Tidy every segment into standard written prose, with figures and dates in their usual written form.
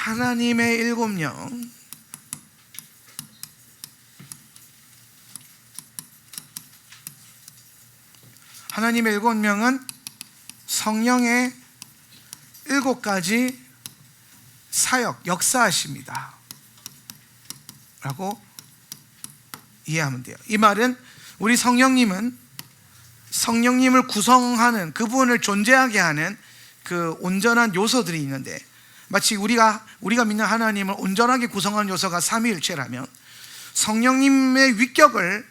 하나님의 일곱 영, 하나님의 일곱 명은 성령의 일곱 가지 사역, 역사하십니다 라고 이해하면 돼요. 이 말은 우리 성령님은 성령님을 구성하는, 그분을 존재하게 하는 그 온전한 요소들이 있는데, 마치 우리가 믿는 하나님을 온전하게 구성하는 요소가 삼위일체라면 성령님의 위격을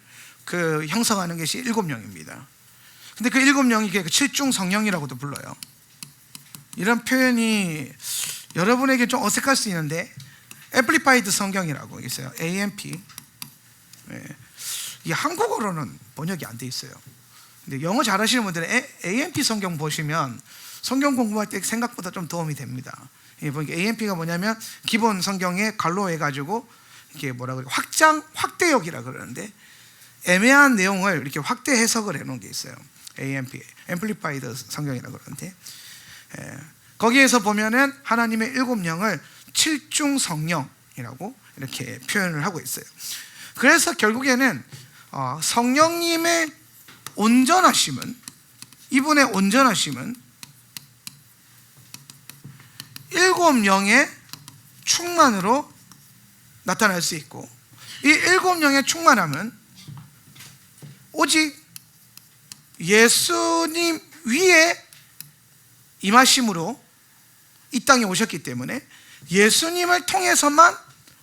형성하는 것이 일곱 영입니다. 근데 그 일곱 영이 칠중 성령이라고도 불러요. 이런 표현이 여러분에게 좀 어색할 수 있는데, 앰플리파이드 성경이라고 있어요. AMP. 이 한국어로는 번역이 안 돼 있어요. 근데 영어 잘하시는 분들은 AMP 성경 보시면 성경 공부할 때 생각보다 좀 도움이 됩니다. 보니까 AMP가 뭐냐면 기본 성경에 갈로 해가지고 이렇게 확대역이라 그러는데, 애매한 내용을 이렇게 확대 해석을 해놓은 게 있어요. AMP, 앰플리파이드 성경이라 그러는데, 거기에서 보면은 하나님의 일곱 영을 칠중 성령이라고 이렇게 표현을 하고 있어요. 그래서 결국에는 성령님의 온전하심은, 이분의 온전하심은 일곱 영의 충만으로 나타날 수 있고, 이 일곱 영의 충만함은 오직 예수님 위에 임하심으로 이 땅에 오셨기 때문에 예수님을 통해서만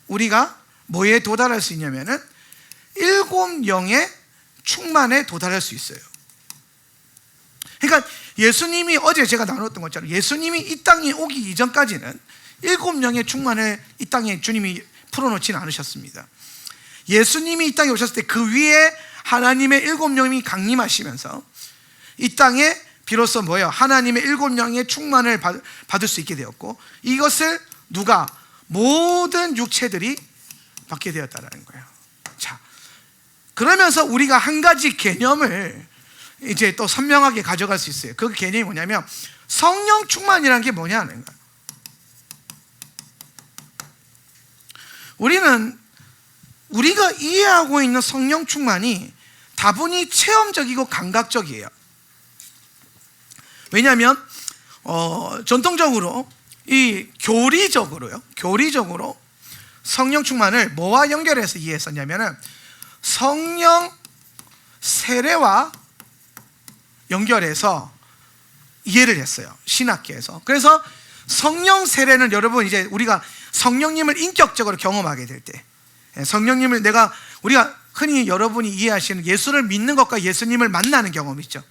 우리가 뭐에 도달할 수 있냐면은 일곱 영의 충만에 도달할 수 있어요. 그러니까 예수님이, 어제 제가 나눴던 것처럼 예수님이 이 땅에 오기 이전까지는 일곱 영의 충만을 이 땅에 주님이 풀어놓지는 않으셨습니다. 예수님이 이 땅에 오셨을 때 그 위에 하나님의 일곱 영이 강림하시면서 이 땅에 비로소 뭐예요? 하나님의 일곱 영의 충만을 받을 수 있게 되었고, 이것을 누가? 모든 육체들이 받게 되었다는 거예요. 자, 그러면서 우리가 한 가지 개념을 이제 또 선명하게 가져갈 수 있어요. 그 개념이 뭐냐면 성령 충만이라는 게 뭐냐는 거예요. 우리가 이해하고 있는 성령 충만이 다분히 체험적이고 감각적이에요. 왜냐하면 전통적으로 교리적으로 성령 충만을 뭐와 연결해서 이해했었냐면은 성령 세례와 연결해서 이해를 했어요, 신학계에서. 그래서 성령 세례는 여러분, 이제 우리가 성령님을 인격적으로 경험하게 될 때, 성령님을 우리가 흔히 여러분이 이해하시는 예수를 믿는 것과 예수님을 만나는 경험이 있죠.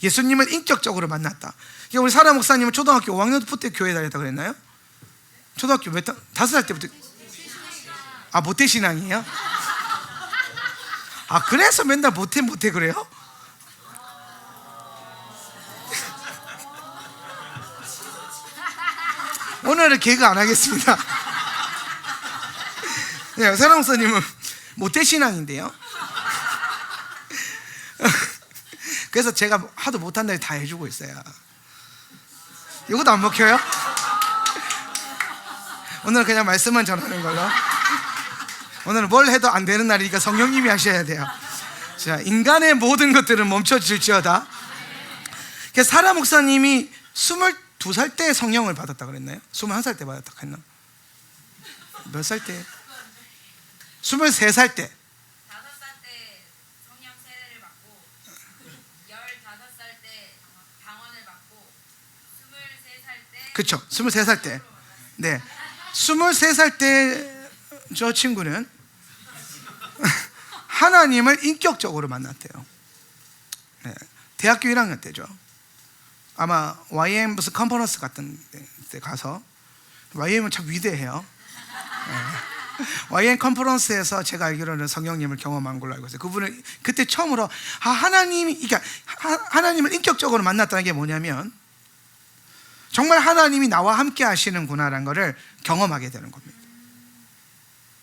예수님을 인격적으로 만났다. 우리 사라 목사님은 초등학교 5학년 때 교회 다녔다고 그랬나요? 초등학교 5살 때부터. 모태신앙이에요? 그래서 맨날 모태 그래요? 오늘은 개그 안 하겠습니다. 네, 사라 목사님은 모태신앙인데요. 그래서 제가 하도 못한다고 다 해주고 있어요. 이것도 안 먹혀요? 오늘은 그냥 말씀만 전하는 걸로. 오늘은 뭘 해도 안 되는 날이니까 성령님이 하셔야 돼요. 자, 인간의 모든 것들은 멈춰질지어다. 사라 목사님이 22살 때 성령을 받았다 그랬나요? 21살 때 받았다 했나? 몇 살 때? 23살 때. 5살 때 성령 세례를 받고 15살 때 방언을 받고 23살 때. 그렇죠. 23살 때. 네. 23살 때 저 친구는 하나님을 인격적으로 만났대요. 네. 대학교 1학년 때죠. 아마 YM 무슨 컨퍼런스 같은 데 가서, YM은 참 위대해요. 네. YM 컨퍼런스에서 제가 알기로는 성령님을 경험한 걸로 알고 있어요. 그분을 그때 처음으로 하나님을 인격적으로 만났다는 게 뭐냐면 정말 하나님이 나와 함께 하시는구나라는 것을 경험하게 되는 겁니다.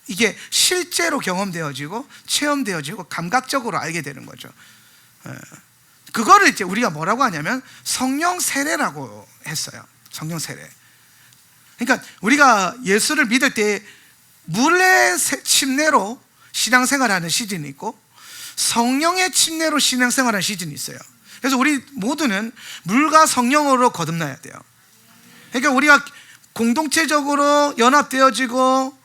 이게 실제로 경험되어지고 체험되어지고 감각적으로 알게 되는 거죠. 그거를 이제 우리가 뭐라고 하냐면 성령 세례라고 했어요. 성령 세례. 그러니까 우리가 예수를 믿을 때 물의 침례로 신앙생활하는 시즌이 있고 성령의 침례로 신앙생활하는 시즌이 있어요. 그래서 우리 모두는 물과 성령으로 거듭나야 돼요. 그러니까 우리가 공동체적으로 연합되어지고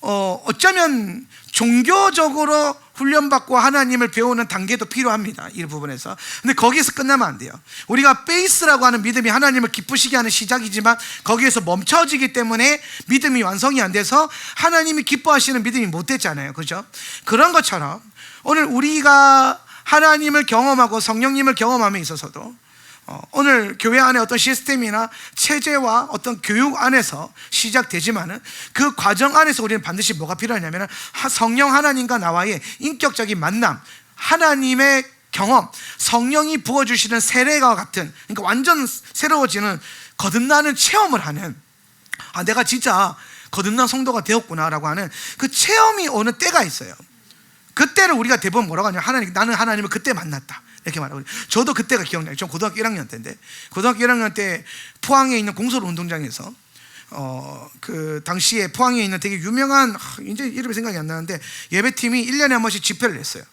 어쩌면 종교적으로 훈련받고 하나님을 배우는 단계도 필요합니다. 이 부분에서. 근데 거기에서 끝나면 안 돼요. 우리가 베이스라고 하는 믿음이 하나님을 기쁘시게 하는 시작이지만 거기에서 멈춰지기 때문에 믿음이 완성이 안 돼서 하나님이 기뻐하시는 믿음이 못 됐잖아요. 그죠? 그런 것처럼 오늘 우리가 하나님을 경험하고 성령님을 경험함에 있어서도 오늘 교회 안에 어떤 시스템이나 체제와 어떤 교육 안에서 시작되지만은 그 과정 안에서 우리는 반드시 뭐가 필요하냐면 성령 하나님과 나와의 인격적인 만남, 하나님의 경험, 성령이 부어주시는 세례와 같은, 그러니까 완전 새로워지는 거듭나는 체험을 하는, 내가 진짜 거듭난 성도가 되었구나라고 하는 그 체험이 오는 때가 있어요. 그때를 우리가 대부분 뭐라고 하냐면 나는 하나님을 그때 만났다 이렇게 말하고, 저도 그때가 기억나요. 전 고등학교 1학년 때인데, 고등학교 1학년 때 포항에 있는 공설 운동장에서 그 당시에 포항에 있는 되게 유명한, 이제 이름이 생각이 안 나는데, 예배팀이 1년에 한 번씩 집회를 했어요.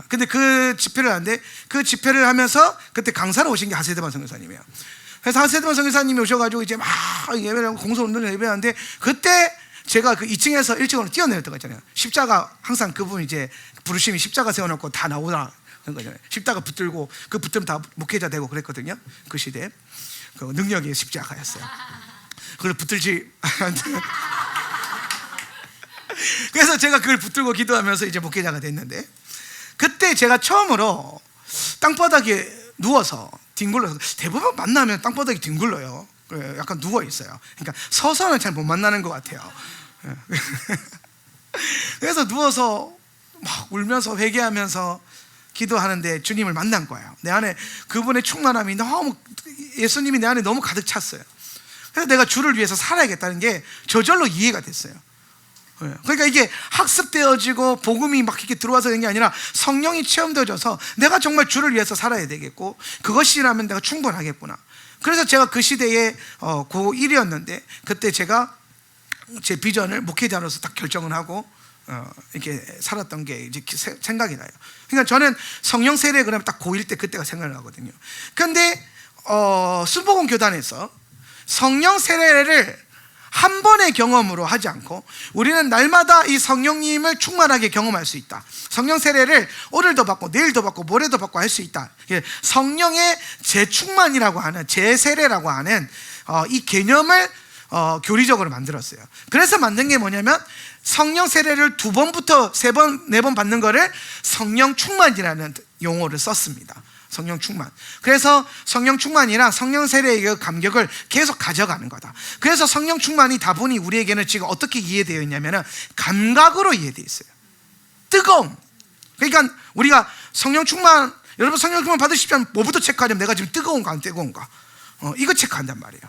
근데 그 집회를 하는데, 그 집회를 하면서 그때 강사로 오신 게 하세대반 선교사님이에요. 그래서 하세대반 선교사님이 오셔가지고 이제 막 예배를 하고 공설 운동을 예배하는데, 그때 제가 그 2층에서 1층으로 뛰어내렸던 거 있잖아요. 십자가, 항상 그분 이제 부르심이 십자가 세워놓고 다 나오라 그런 거잖아요. 십자가 붙들고, 그 붙들면 다 목회자 되고 그랬거든요. 그 시대에 그 능력이 십자가였어요. 그걸 붙들지 그래서 제가 그걸 붙들고 기도하면서 이제 목회자가 됐는데, 그때 제가 처음으로 땅바닥에 누워서 뒹굴러서, 대부분 만나면 땅바닥에 뒹굴러요. 약간 누워 있어요. 그러니까 서서는 잘 못 만나는 것 같아요. 그래서 누워서 막 울면서 회개하면서 기도하는데 주님을 만난 거예요. 내 안에 그분의 충만함이 너무, 예수님이 내 안에 너무 가득 찼어요. 그래서 내가 주를 위해서 살아야겠다는 게 저절로 이해가 됐어요. 그러니까 이게 학습되어지고 복음이 막 이렇게 들어와서 된 게 아니라 성령이 체험되어져서 내가 정말 주를 위해서 살아야 되겠고, 그것이라면 내가 충분하겠구나. 그래서 제가 그 시대에 고1이었는데 그때 제가 제 비전을 목회자로서 딱 결정을 하고 이렇게 살았던 게 이제 생각이 나요. 그러니까 저는 성령 세례 그러면 딱 고1 때 그때가 생각나거든요. 그런데 순복음 교단에서 성령 세례를 한 번의 경험으로 하지 않고 우리는 날마다 이 성령님을 충만하게 경험할 수 있다. 성령 세례를 오늘도 받고 내일도 받고 모레도 받고 할 수 있다. 성령의 재충만이라고 하는, 재세례라고 하는 이 개념을 교리적으로 만들었어요. 그래서 만든 게 뭐냐면 성령 세례를 2번부터 3번, 4번 받는 거를 성령 충만이라는 용어를 썼습니다. 성령 충만. 그래서 성령 충만이랑 성령 세례의 그 감격을 계속 가져가는 거다. 그래서 성령 충만이 다분히 우리에게는 지금 어떻게 이해되어 있냐면 감각으로 이해되어 있어요. 뜨거움. 그러니까 우리가 성령 충만, 여러분 성령 충만 받으시면 뭐부터 체크하냐면 내가 지금 뜨거운가 안 뜨거운가, 이거 체크한단 말이에요.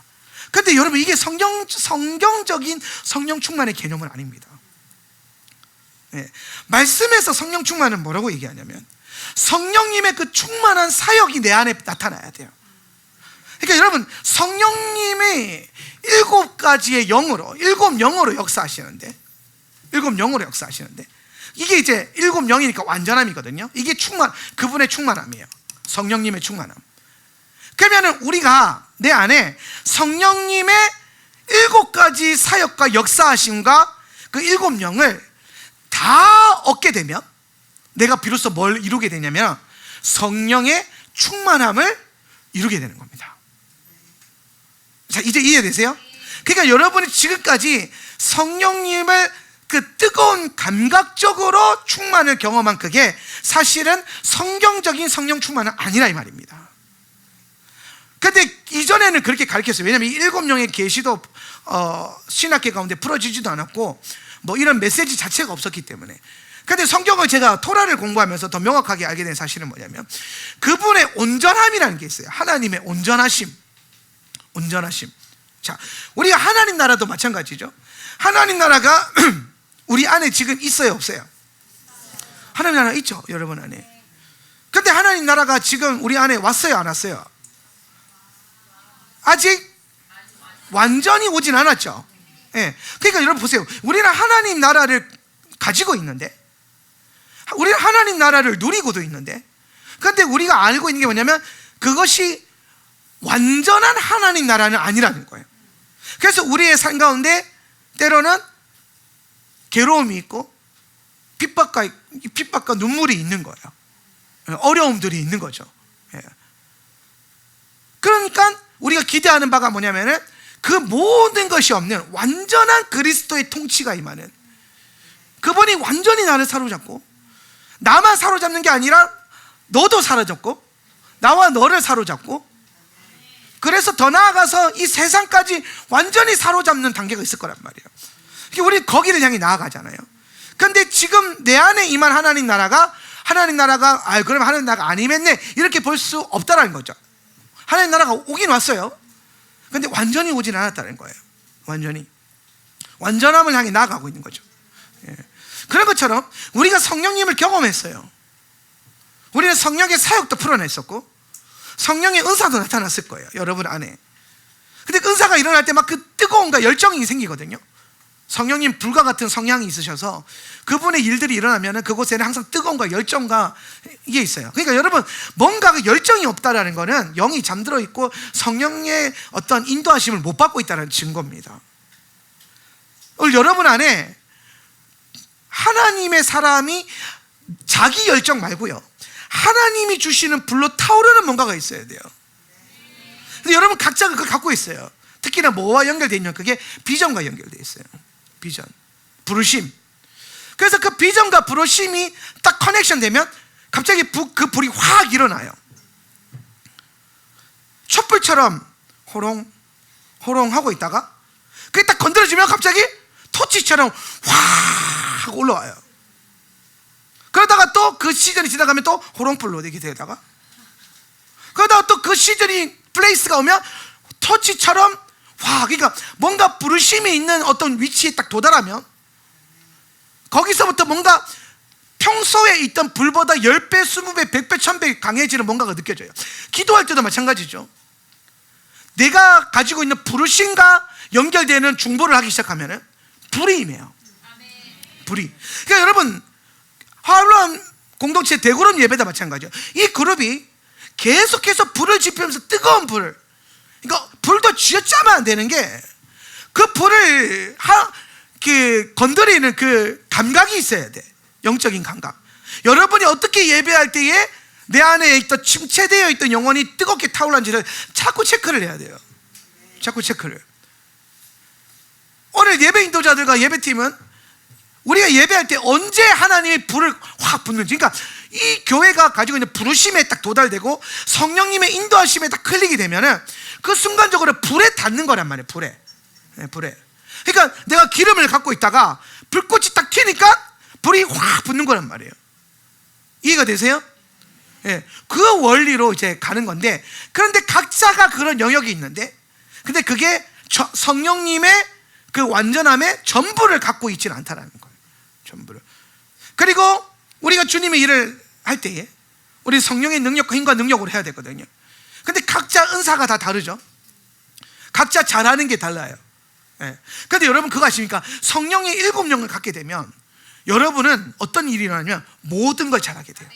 근데 여러분 이게 성경적인 성령 충만의 개념은 아닙니다. 말씀에서 성령 충만은 뭐라고 얘기하냐면 성령님의 그 충만한 사역이 내 안에 나타나야 돼요. 그러니까 여러분 성령님이 7가지의 영으로, 7영으로 역사하시는데, 7영으로 역사하시는데 이게 이제 7영이니까 완전함이거든요. 이게 그분의 충만함이에요. 성령님의 충만함. 그러면은 우리가 내 안에 성령님의 7가지 사역과 역사하심과 그 7영을 다 얻게 되면 내가 비로소 뭘 이루게 되냐면 성령의 충만함을 이루게 되는 겁니다. 자, 이제 이해되세요? 그러니까 여러분이 지금까지 성령님을 그 뜨거운 감각적으로 충만을 경험한 그게 사실은 성경적인 성령 충만은 아니라 이 말입니다. 근데 이전에는 그렇게 가르쳤어요. 왜냐하면 이 7영의 계시도 신학계 가운데 풀어지지도 않았고 뭐 이런 메시지 자체가 없었기 때문에. 근데 성경을 제가 토라를 공부하면서 더 명확하게 알게 된 사실은 뭐냐면 그분의 온전함이라는 게 있어요. 하나님의 온전하심. 자, 우리가 하나님 나라도 마찬가지죠. 하나님 나라가 우리 안에 지금 있어요, 없어요? 하나님 나라 있죠, 여러분 안에. 근데 하나님 나라가 지금 우리 안에 왔어요, 안 왔어요? 아직 완전히 오진 않았죠. 예. 그러니까 여러분 보세요. 우리는 하나님 나라를 가지고 있는데, 우리는 하나님 나라를 누리고도 있는데, 그런데 우리가 알고 있는 게 뭐냐면 그것이 완전한 하나님 나라는 아니라는 거예요. 그래서 우리의 삶 가운데 때로는 괴로움이 있고 핍박과 눈물이 있는 거예요. 어려움들이 있는 거죠. 예. 그러니까 우리가 기대하는 바가 뭐냐면은 그 모든 것이 없는 완전한 그리스도의 통치가 임하는, 그분이 완전히 나를 사로잡고, 나만 사로잡는 게 아니라 너도 사로잡고 나와 너를 사로잡고, 그래서 더 나아가서 이 세상까지 완전히 사로잡는 단계가 있을 거란 말이에요. 우리 거기를 향해 나아가잖아요. 그런데 지금 내 안에 임한 하나님 나라가 그럼 하나님 나라가 아니겠네 이렇게 볼 수 없다라는 거죠. 하나님 나라가 오긴 왔어요. 그런데 완전히 오진 않았다는 거예요. 완전함을 향해 나아가고 있는 거죠. 예. 그런 것처럼 우리가 성령님을 경험했어요. 우리는 성령의 사역도 풀어냈었고 성령의 은사도 나타났을 거예요, 여러분 안에. 근데 그 은사가 일어날 때 막 그 뜨거움과 열정이 생기거든요. 성령님 불과 같은 성향이 있으셔서 그분의 일들이 일어나면 그곳에는 항상 뜨거움과 열정과 이게 있어요. 그러니까 여러분, 뭔가 그 열정이 없다라는 거는 영이 잠들어 있고 성령의 어떤 인도하심을 못 받고 있다는 증거입니다. 오늘 여러분 안에 하나님의 사람이 자기 열정 말고요, 하나님이 주시는 불로 타오르는 뭔가가 있어야 돼요. 근데 여러분 각자 그걸 갖고 있어요. 특히나 뭐와 연결되어 있냐면 그게 비전과 연결되어 있어요. 비전, 부르심. 그래서 그 비전과 부르심이 딱 커넥션 되면 갑자기 그 불이 확 일어나요. 촛불처럼 호롱 하고 있다가 그게 딱 건드려지면 갑자기 토치처럼 확 올라와요. 그러다가 또 그 시즌이 지나가면 또 호롱불로 이렇게 되다가, 그러다가 또 그 시즌이 플레이스가 오면 토치처럼 그러니까 뭔가 부르심이 있는 어떤 위치에 딱 도달하면 거기서부터 뭔가 평소에 있던 불보다 10배, 20배, 100배, 1000배 강해지는 뭔가가 느껴져요. 기도할 때도 마찬가지죠. 내가 가지고 있는 부르심과 연결되는 중보를 하기 시작하면 불이 임해요. 불이. 그러니까 여러분, 하울람 공동체 대그룹 예배도 마찬가지예요. 이 그룹이 계속해서 불을 지피면서 뜨거운 불을, 그러니까 불도 쥐어짜면 안 되는 게 그 불을 건드리는 그 감각이 있어야 돼. 영적인 감각. 여러분이 어떻게 예배할 때에 내 안에 있던 침체되어 있던 영혼이 뜨겁게 타올랐는지를 자꾸 체크를 해야 돼요. 자꾸 체크를. 오늘 예배 인도자들과 예배팀은 우리가 예배할 때 언제 하나님의 불을 확 붓는지, 그러니까 이 교회가 가지고 있는 부르심에 딱 도달되고 성령님의 인도하심에 딱 클릭이 되면은 그 순간적으로 불에 닿는 거란 말이에요. 불에. 그러니까 내가 기름을 갖고 있다가 불꽃이 딱 튀니까 불이 확 붙는 거란 말이에요. 이해가 되세요? 예. 그 원리로 이제 가는 건데, 그런데 각자가 그런 영역이 있는데, 근데 그게 성령님의 그 완전함의 전부를 갖고 있지는 않다라는 거예요. 전부를. 그리고 우리가 주님의 일을 할 때에 우리 성령의 능력과 힘과 능력으로 해야 되거든요. 근데 각자 은사가 다 다르죠. 각자 잘하는 게 달라요. 예. 근데 여러분 그거 아십니까? 성령의 7영을 갖게 되면 여러분은 어떤 일이 일어나냐면 모든 걸 잘하게 돼요.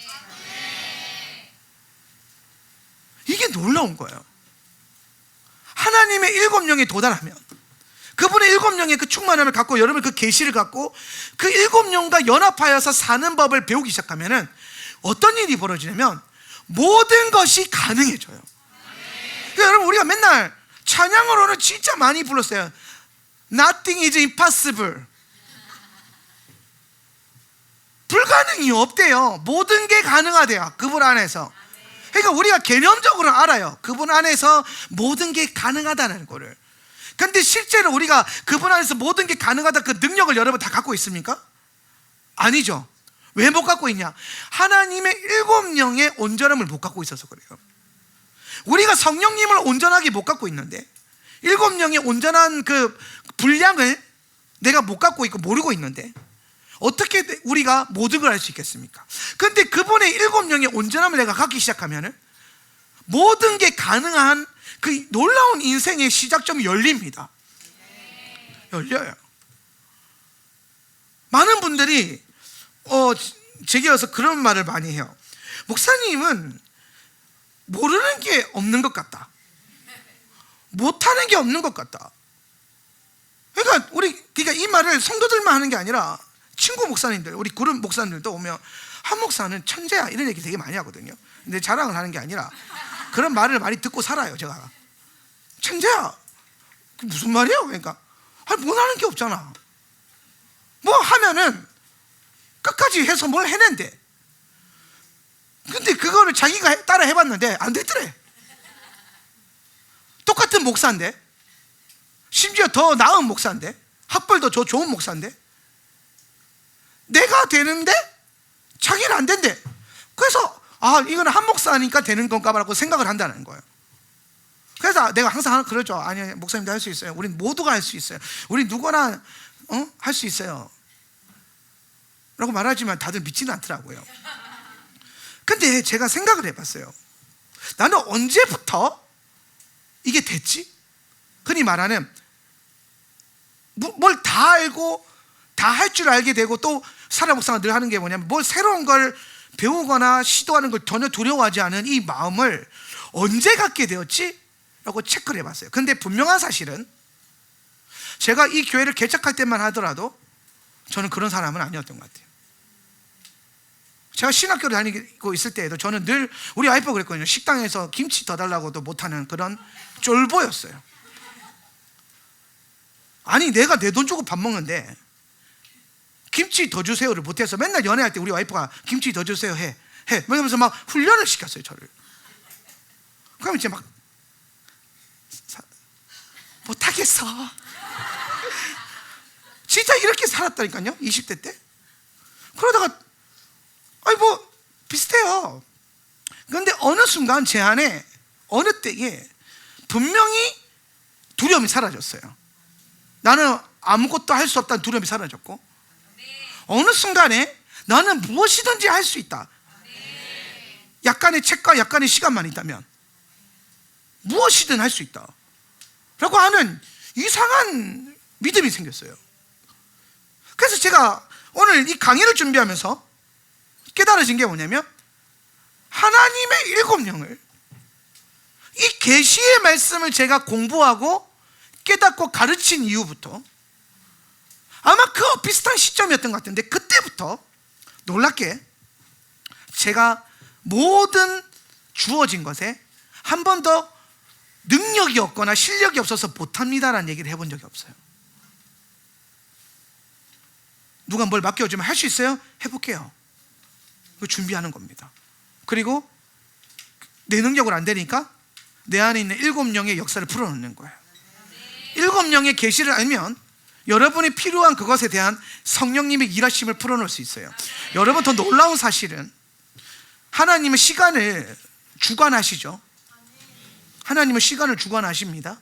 이게 놀라운 거예요. 하나님의 7영에 도달하면, 그분의 7영의 그 충만함을 갖고 여러분 그 계시를 갖고 그 7영과 연합하여서 사는 법을 배우기 시작하면은 어떤 일이 벌어지냐면 모든 것이 가능해져요. 그러니까 여러분 우리가 맨날 찬양으로는 진짜 많이 불렀어요. Nothing is impossible. 불가능이 없대요. 모든 게 가능하대요. 그분 안에서. 그러니까 우리가 개념적으로 알아요. 그분 안에서 모든 게 가능하다는 거를. 근데 실제로 우리가 그분 안에서 모든 게 가능하다 그 능력을 여러분 다 갖고 있습니까? 아니죠. 왜 못 갖고 있냐? 하나님의 7영의 온전함을 못 갖고 있어서 그래요. 우리가 성령님을 온전하게 못 갖고 있는데 7영의 온전한 그 분량을 내가 못 갖고 있고 모르고 있는데 어떻게 우리가 모든 걸 할 수 있겠습니까? 근데 그분의 7영의 온전함을 내가 갖기 시작하면은 모든 게 가능한 그 놀라운 인생의 시작점이 열립니다. 열려요. 많은 분들이 제게 와서 그런 말을 많이 해요. 목사님은 모르는 게 없는 것 같다, 못하는 게 없는 것 같다. 그러니까 이 말을 성도들만 하는 게 아니라 친구 목사님들, 우리 그룹 목사님들도 오면 한 목사는 천재야 이런 얘기 되게 많이 하거든요. 근데 자랑을 하는 게 아니라 그런 말을 많이 듣고 살아요. 제가 천재야, 그게 무슨 말이에요? 그러니까 못하는 게 없잖아. 뭐 하면은 끝까지 해서 뭘 해낸대. 근데 그거를 자기가 따라 해봤는데 안 됐더래. 똑같은 목사인데, 심지어 더 나은 목사인데, 학벌도 더 좋은 목사인데, 내가 되는데 자기는 안 된대. 그래서 이거는 한 목사니까 되는 건가 라고 생각을 한다는 거예요. 그래서 내가 항상 그러죠. 아니, 목사님도 할 수 있어요. 우린 모두가 할 수 있어요. 우린 누구나 할 수 있어요 라고 말하지만 다들 믿지는 않더라고요. 근데 제가 생각을 해봤어요. 나는 언제부터 이게 됐지? 흔히 말하는 뭘 다 알고 다 할 줄 알게 되고, 또 사라 목사가 늘 하는 게 뭐냐면 뭘 새로운 걸 배우거나 시도하는 걸 전혀 두려워하지 않은 이 마음을 언제 갖게 되었지? 라고 체크를 해봤어요. 근데 분명한 사실은 제가 이 교회를 개척할 때만 하더라도 저는 그런 사람은 아니었던 것 같아요. 제가 신학교를 다니고 있을 때에도 저는 늘 우리 와이프가 그랬거든요. 식당에서 김치 더 달라고도 못하는 그런 쫄보였어요. 아니, 내가 내 돈 주고 밥 먹는데 김치 더 주세요를 못해서 맨날 연애할 때 우리 와이프가 김치 더 주세요 해 그러면서 막 훈련을 시켰어요, 저를. 그럼 이제 막 못하겠어. 진짜 이렇게 살았다니까요, 20대 때. 그러다가 뭐 비슷해요. 그런데 어느 순간 제 안에 어느 때에 분명히 두려움이 사라졌어요. 나는 아무것도 할 수 없다는 두려움이 사라졌고, 어느 순간에 나는 무엇이든지 할 수 있다. 약간의 책과 약간의 시간만 있다면 무엇이든 할 수 있다 라고 하는 이상한 믿음이 생겼어요. 그래서 제가 오늘 이 강의를 준비하면서 깨달아진 게 뭐냐면, 하나님의 7영을, 이 계시의 말씀을 제가 공부하고 깨닫고 가르친 이후부터 아마 그 비슷한 시점이었던 것 같은데, 그때부터 놀랍게 제가 모든 주어진 것에 한 번도 능력이 없거나 실력이 없어서 못합니다라는 얘기를 해본 적이 없어요. 누가 뭘 맡겨주면 할 수 있어요? 해볼게요. 준비하는 겁니다. 그리고 내 능력으로 안 되니까 내 안에 있는 7영의 역사를 풀어놓는 거예요. 7영의 계시를 알면 여러분이 필요한 그것에 대한 성령님의 일하심을 풀어놓을 수 있어요. 여러분, 더 놀라운 사실은 하나님은 시간을 주관하시죠. 하나님은 시간을 주관하십니다.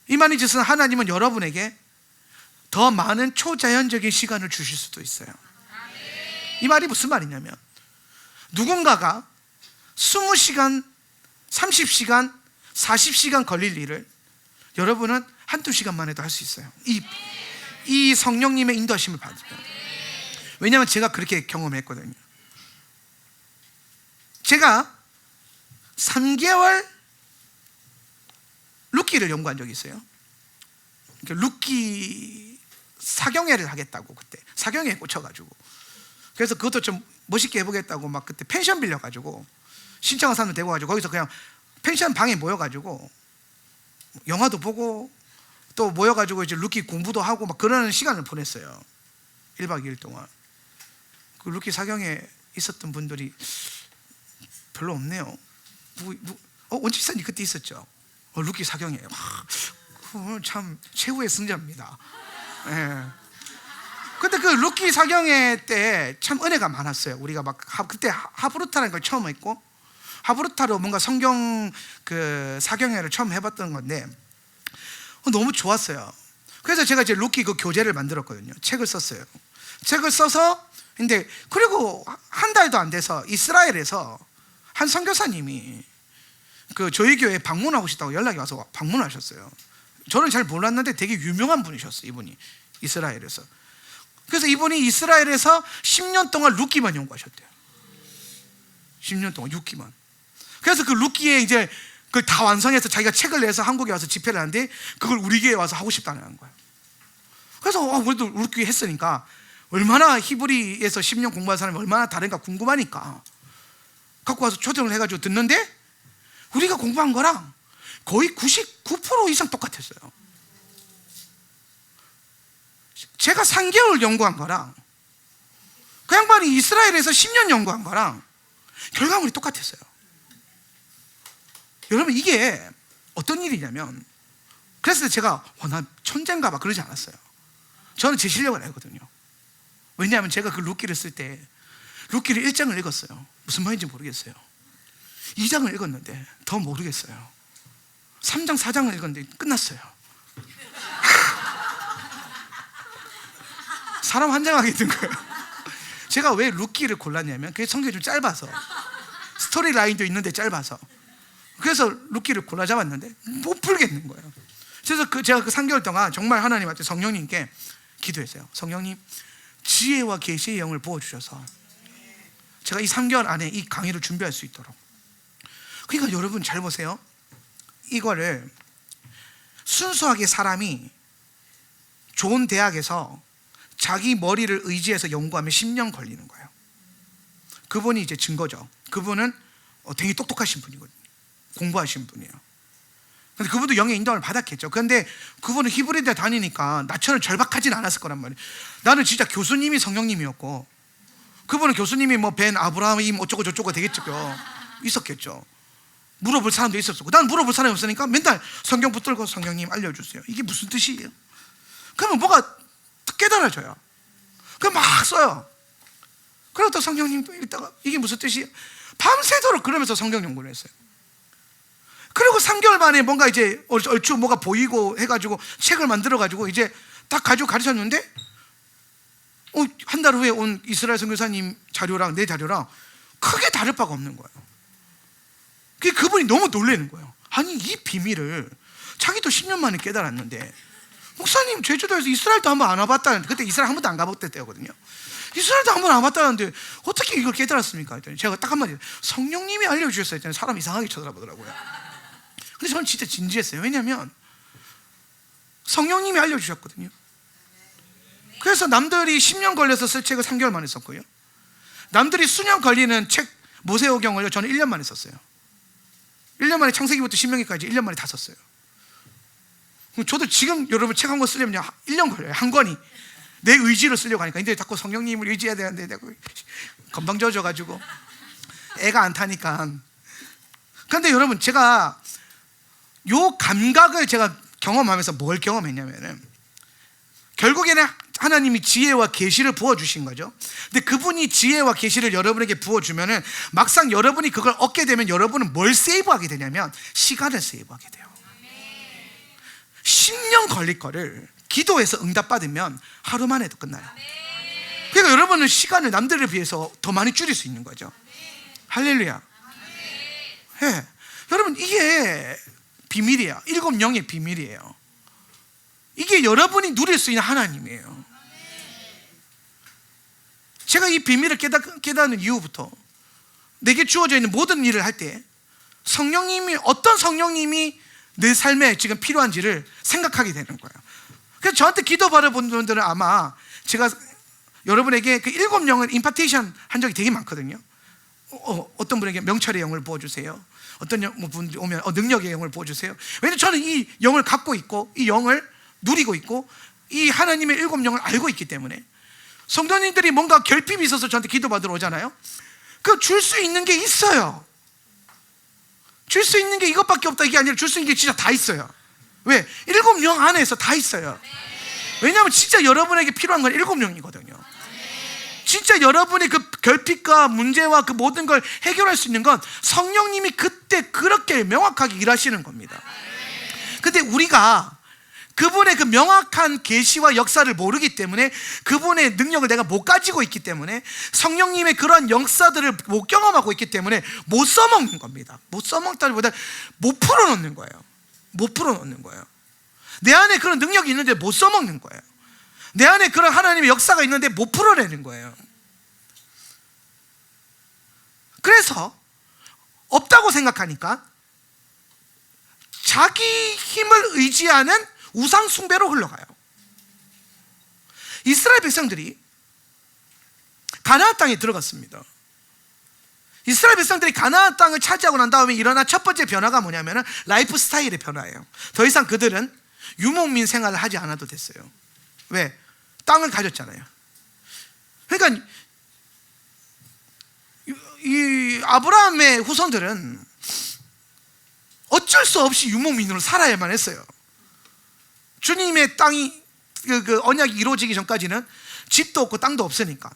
이 말인 뜻은 하나님은 여러분에게 더 많은 초자연적인 시간을 주실 수도 있어요. 이 말이 무슨 말이냐면, 누군가가 20시간, 30시간, 40시간 걸릴 일을 여러분은 한두 시간만 해도 할 수 있어요. 이 성령님의 인도하심을 받으면. 왜냐하면 제가 그렇게 경험했거든요. 제가 3개월 룻기를 연구한 적이 있어요. 룻기 사경회를 하겠다고, 그때 사경회에 꽂혀가지고, 그래서 그것도 좀 멋있게 해보겠다고 막 그때 펜션 빌려가지고 신청한 사람들 데리고 가지고 거기서 그냥 펜션 방에 모여가지고 영화도 보고 또 모여가지고 이제 룻기 공부도 하고 막 그러는 시간을 보냈어요. 1박 2일 동안. 그 룻기 사경에 있었던 분들이 별로 없네요. 원집사님 그때 있었죠? 룻기 사경에. 참 최후의 승자입니다. 예. 근데 그 룻기 사경회 때 참 은혜가 많았어요. 우리가 막 그때 하브루타라는 걸 처음 했고, 하브루타로 뭔가 성경 그 사경회를 처음 해봤던 건데 너무 좋았어요. 그래서 제가 이제 룻기 그 교재를 만들었거든요. 책을 썼어요. 책을 써서, 근데 그리고 한 달도 안 돼서 이스라엘에서 한 선교사님이 그 저희 교회에 방문하고 싶다고 연락이 와서 방문하셨어요. 저는 잘 몰랐는데 되게 유명한 분이셨어요. 이분이 이스라엘에서. 그래서 이분이 이스라엘에서 10년 동안 룻기만 연구하셨대요. 10년 동안 룻기만. 그래서 그 룻기에 이제 그걸 다 완성해서 자기가 책을 내서 한국에 와서 집회를 하는데 그걸 우리 교회에 와서 하고 싶다는 거예요. 그래서 우리도 룻기 했으니까 얼마나 히브리에서 10년 공부한 사람이 얼마나 다른가 궁금하니까 갖고 와서 초청을 해가지고 듣는데 우리가 공부한 거랑 거의 99% 이상 똑같았어요. 제가 3개월 연구한 거랑 그 양반이 이스라엘에서 10년 연구한 거랑 결과물이 똑같았어요. 여러분 이게 어떤 일이냐면, 그래서 제가 난 천재인가 봐 그러지 않았어요. 저는 제 실력을 알거든요. 왜냐하면 제가 그 룻기를 쓸 때 룻기를 1장을 읽었어요. 무슨 말인지 모르겠어요. 2장을 읽었는데 더 모르겠어요. 3장 4장을 읽었는데 끝났어요. 사람 환장하게 된 거예요. 제가 왜 룻기를 골랐냐면 그게 성경이 좀 짧아서, 스토리 라인도 있는데 짧아서, 그래서 룻기를 골라 잡았는데 못 풀겠는 거예요. 그래서 제가 그 3개월 동안 정말 하나님한테, 성령님께 기도했어요. 성령님, 지혜와 계시의 영을 부어주셔서 제가 이 3개월 안에 이 강의를 준비할 수 있도록. 그러니까 여러분 잘 보세요. 이거를 순수하게 사람이 좋은 대학에서 자기 머리를 의지해서 연구하면 10년 걸리는 거예요. 그분이 이제 증거죠. 그분은 되게 똑똑하신 분이거든요. 공부하신 분이에요. 근데 그분도 영의 인도를 받았겠죠. 그런데 그분은 히브리대 다니니까 나처럼 절박하진 않았을 거란 말이에요. 나는 진짜 교수님이 성령님이었고, 그분은 교수님이 뭐 벤 아브라함임 어쩌고 저쩌고 되겠죠. 있었겠죠. 물어볼 사람도 있었고, 난 물어볼 사람이 없으니까 맨날 성경 붙들고 성령님 알려주세요. 이게 무슨 뜻이에요? 그러면 뭐가 깨달아져요. 그럼 막 써요. 그리고 또 성령님 또 읽다가 이게 무슨 뜻이에요? 밤새도록 그러면서 성경 연구를 했어요. 그리고 3개월 만에 뭔가 이제 얼추 뭐가 보이고 해가지고 책을 만들어가지고 이제 딱 가지고 가르쳤는데 한 달 후에 온 이스라엘 선교사님 자료랑 내 자료랑 크게 다를 바가 없는 거예요. 그분이 너무 놀라는 거예요. 아니 이 비밀을 자기도 10년 만에 깨달았는데, 목사님 제주도에서 이스라엘도 한번 안 와봤다는데, 그때 이스라엘 한 번도 안 가봤을 때거든요. 이스라엘도 한 번 안 와봤다는데 어떻게 이걸 깨달았습니까? 했더니 제가 딱 한마디, 성령님이 알려주셨어요 했더니 사람 이상하게 쳐다보더라고요. 근데 저는 진짜 진지했어요. 왜냐하면 성령님이 알려주셨거든요. 그래서 남들이 10년 걸려서 쓸 책을 3개월 만에 썼고요, 남들이 수년 걸리는 책 모세오경을요 저는 1년 만에 썼어요. 1년 만에 창세기부터 신명기까지 1년 만에 다 썼어요. 저도 지금 여러분 책 한 권 쓰려면 1년 걸려요. 한 권이 내 의지로 쓰려고 하니까. 근데 자꾸 성령님을 의지해야 되는데 내가 건방져져가지고 애가 안 타니까. 그런데 여러분 제가 요 감각을 제가 경험하면서 뭘 경험했냐면은, 결국에는 하나님이 지혜와 계시를 부어주신 거죠. 근데 그분이 지혜와 계시를 여러분에게 부어주면은 막상 여러분이 그걸 얻게 되면 여러분은 뭘 세이브하게 되냐면 시간을 세이브하게 돼요. 10년 걸릴 거를 기도해서 응답받으면 하루 만에도 끝나요. 그러니까 여러분은 시간을 남들에 비해서 더 많이 줄일 수 있는 거죠. 할렐루야. 네. 여러분 이게 비밀이에요. 7 영의 비밀이에요. 이게 여러분이 누릴 수 있는 하나님이에요. 제가 이 비밀을 깨닫는 이후부터 내게 주어져 있는 모든 일을 할 때 성령님이, 어떤 성령님이 내 삶에 지금 필요한지를 생각하게 되는 거예요. 그래서 저한테 기도 받아본 분들은 아마 제가 여러분에게 그 7 영을 임파테이션 한 적이 되게 많거든요. 어떤 분에게 명철의 영을 부어주세요. 어떤 분이 오면 능력의 영을 부어주세요. 왜냐하면 저는 이 영을 갖고 있고 이 영을 누리고 있고 이 하나님의 7 영을 알고 있기 때문에, 성도님들이 뭔가 결핍이 있어서 저한테 기도 받으러 오잖아요. 그 줄 수 있는 게 있어요. 줄 수 있는 게 이것밖에 없다 이게 아니라 줄 수 있는 게 진짜 다 있어요. 왜? 7 영 안에서 다 있어요. 왜냐하면 진짜 여러분에게 필요한 건 7 영이거든요. 진짜 여러분의 그 결핍과 문제와 그 모든 걸 해결할 수 있는 건 성령님이 그때 그렇게 명확하게 일하시는 겁니다. 근데 우리가 그분의 그 명확한 계시와 역사를 모르기 때문에, 그분의 능력을 내가 못 가지고 있기 때문에, 성령님의 그런 역사들을 못 경험하고 있기 때문에 못 써먹는 겁니다. 못 써먹다기보다 못 풀어놓는 거예요. 못 풀어놓는 거예요. 내 안에 그런 능력이 있는데 못 써먹는 거예요. 내 안에 그런 하나님의 역사가 있는데 못 풀어내는 거예요. 그래서 없다고 생각하니까 자기 힘을 의지하는 우상 숭배로 흘러가요. 이스라엘 백성들이 가나안 땅에 들어갔습니다. 이스라엘 백성들이 가나안 땅을 차지하고 난 다음에 일어난 첫 번째 변화가 뭐냐면 라이프 스타일의 변화예요. 더 이상 그들은 유목민 생활을 하지 않아도 됐어요. 왜? 땅을 가졌잖아요. 그러니까 이 아브라함의 후손들은 어쩔 수 없이 유목민으로 살아야만 했어요. 주님의 땅이 그 언약이 이루어지기 전까지는 집도 없고 땅도 없으니까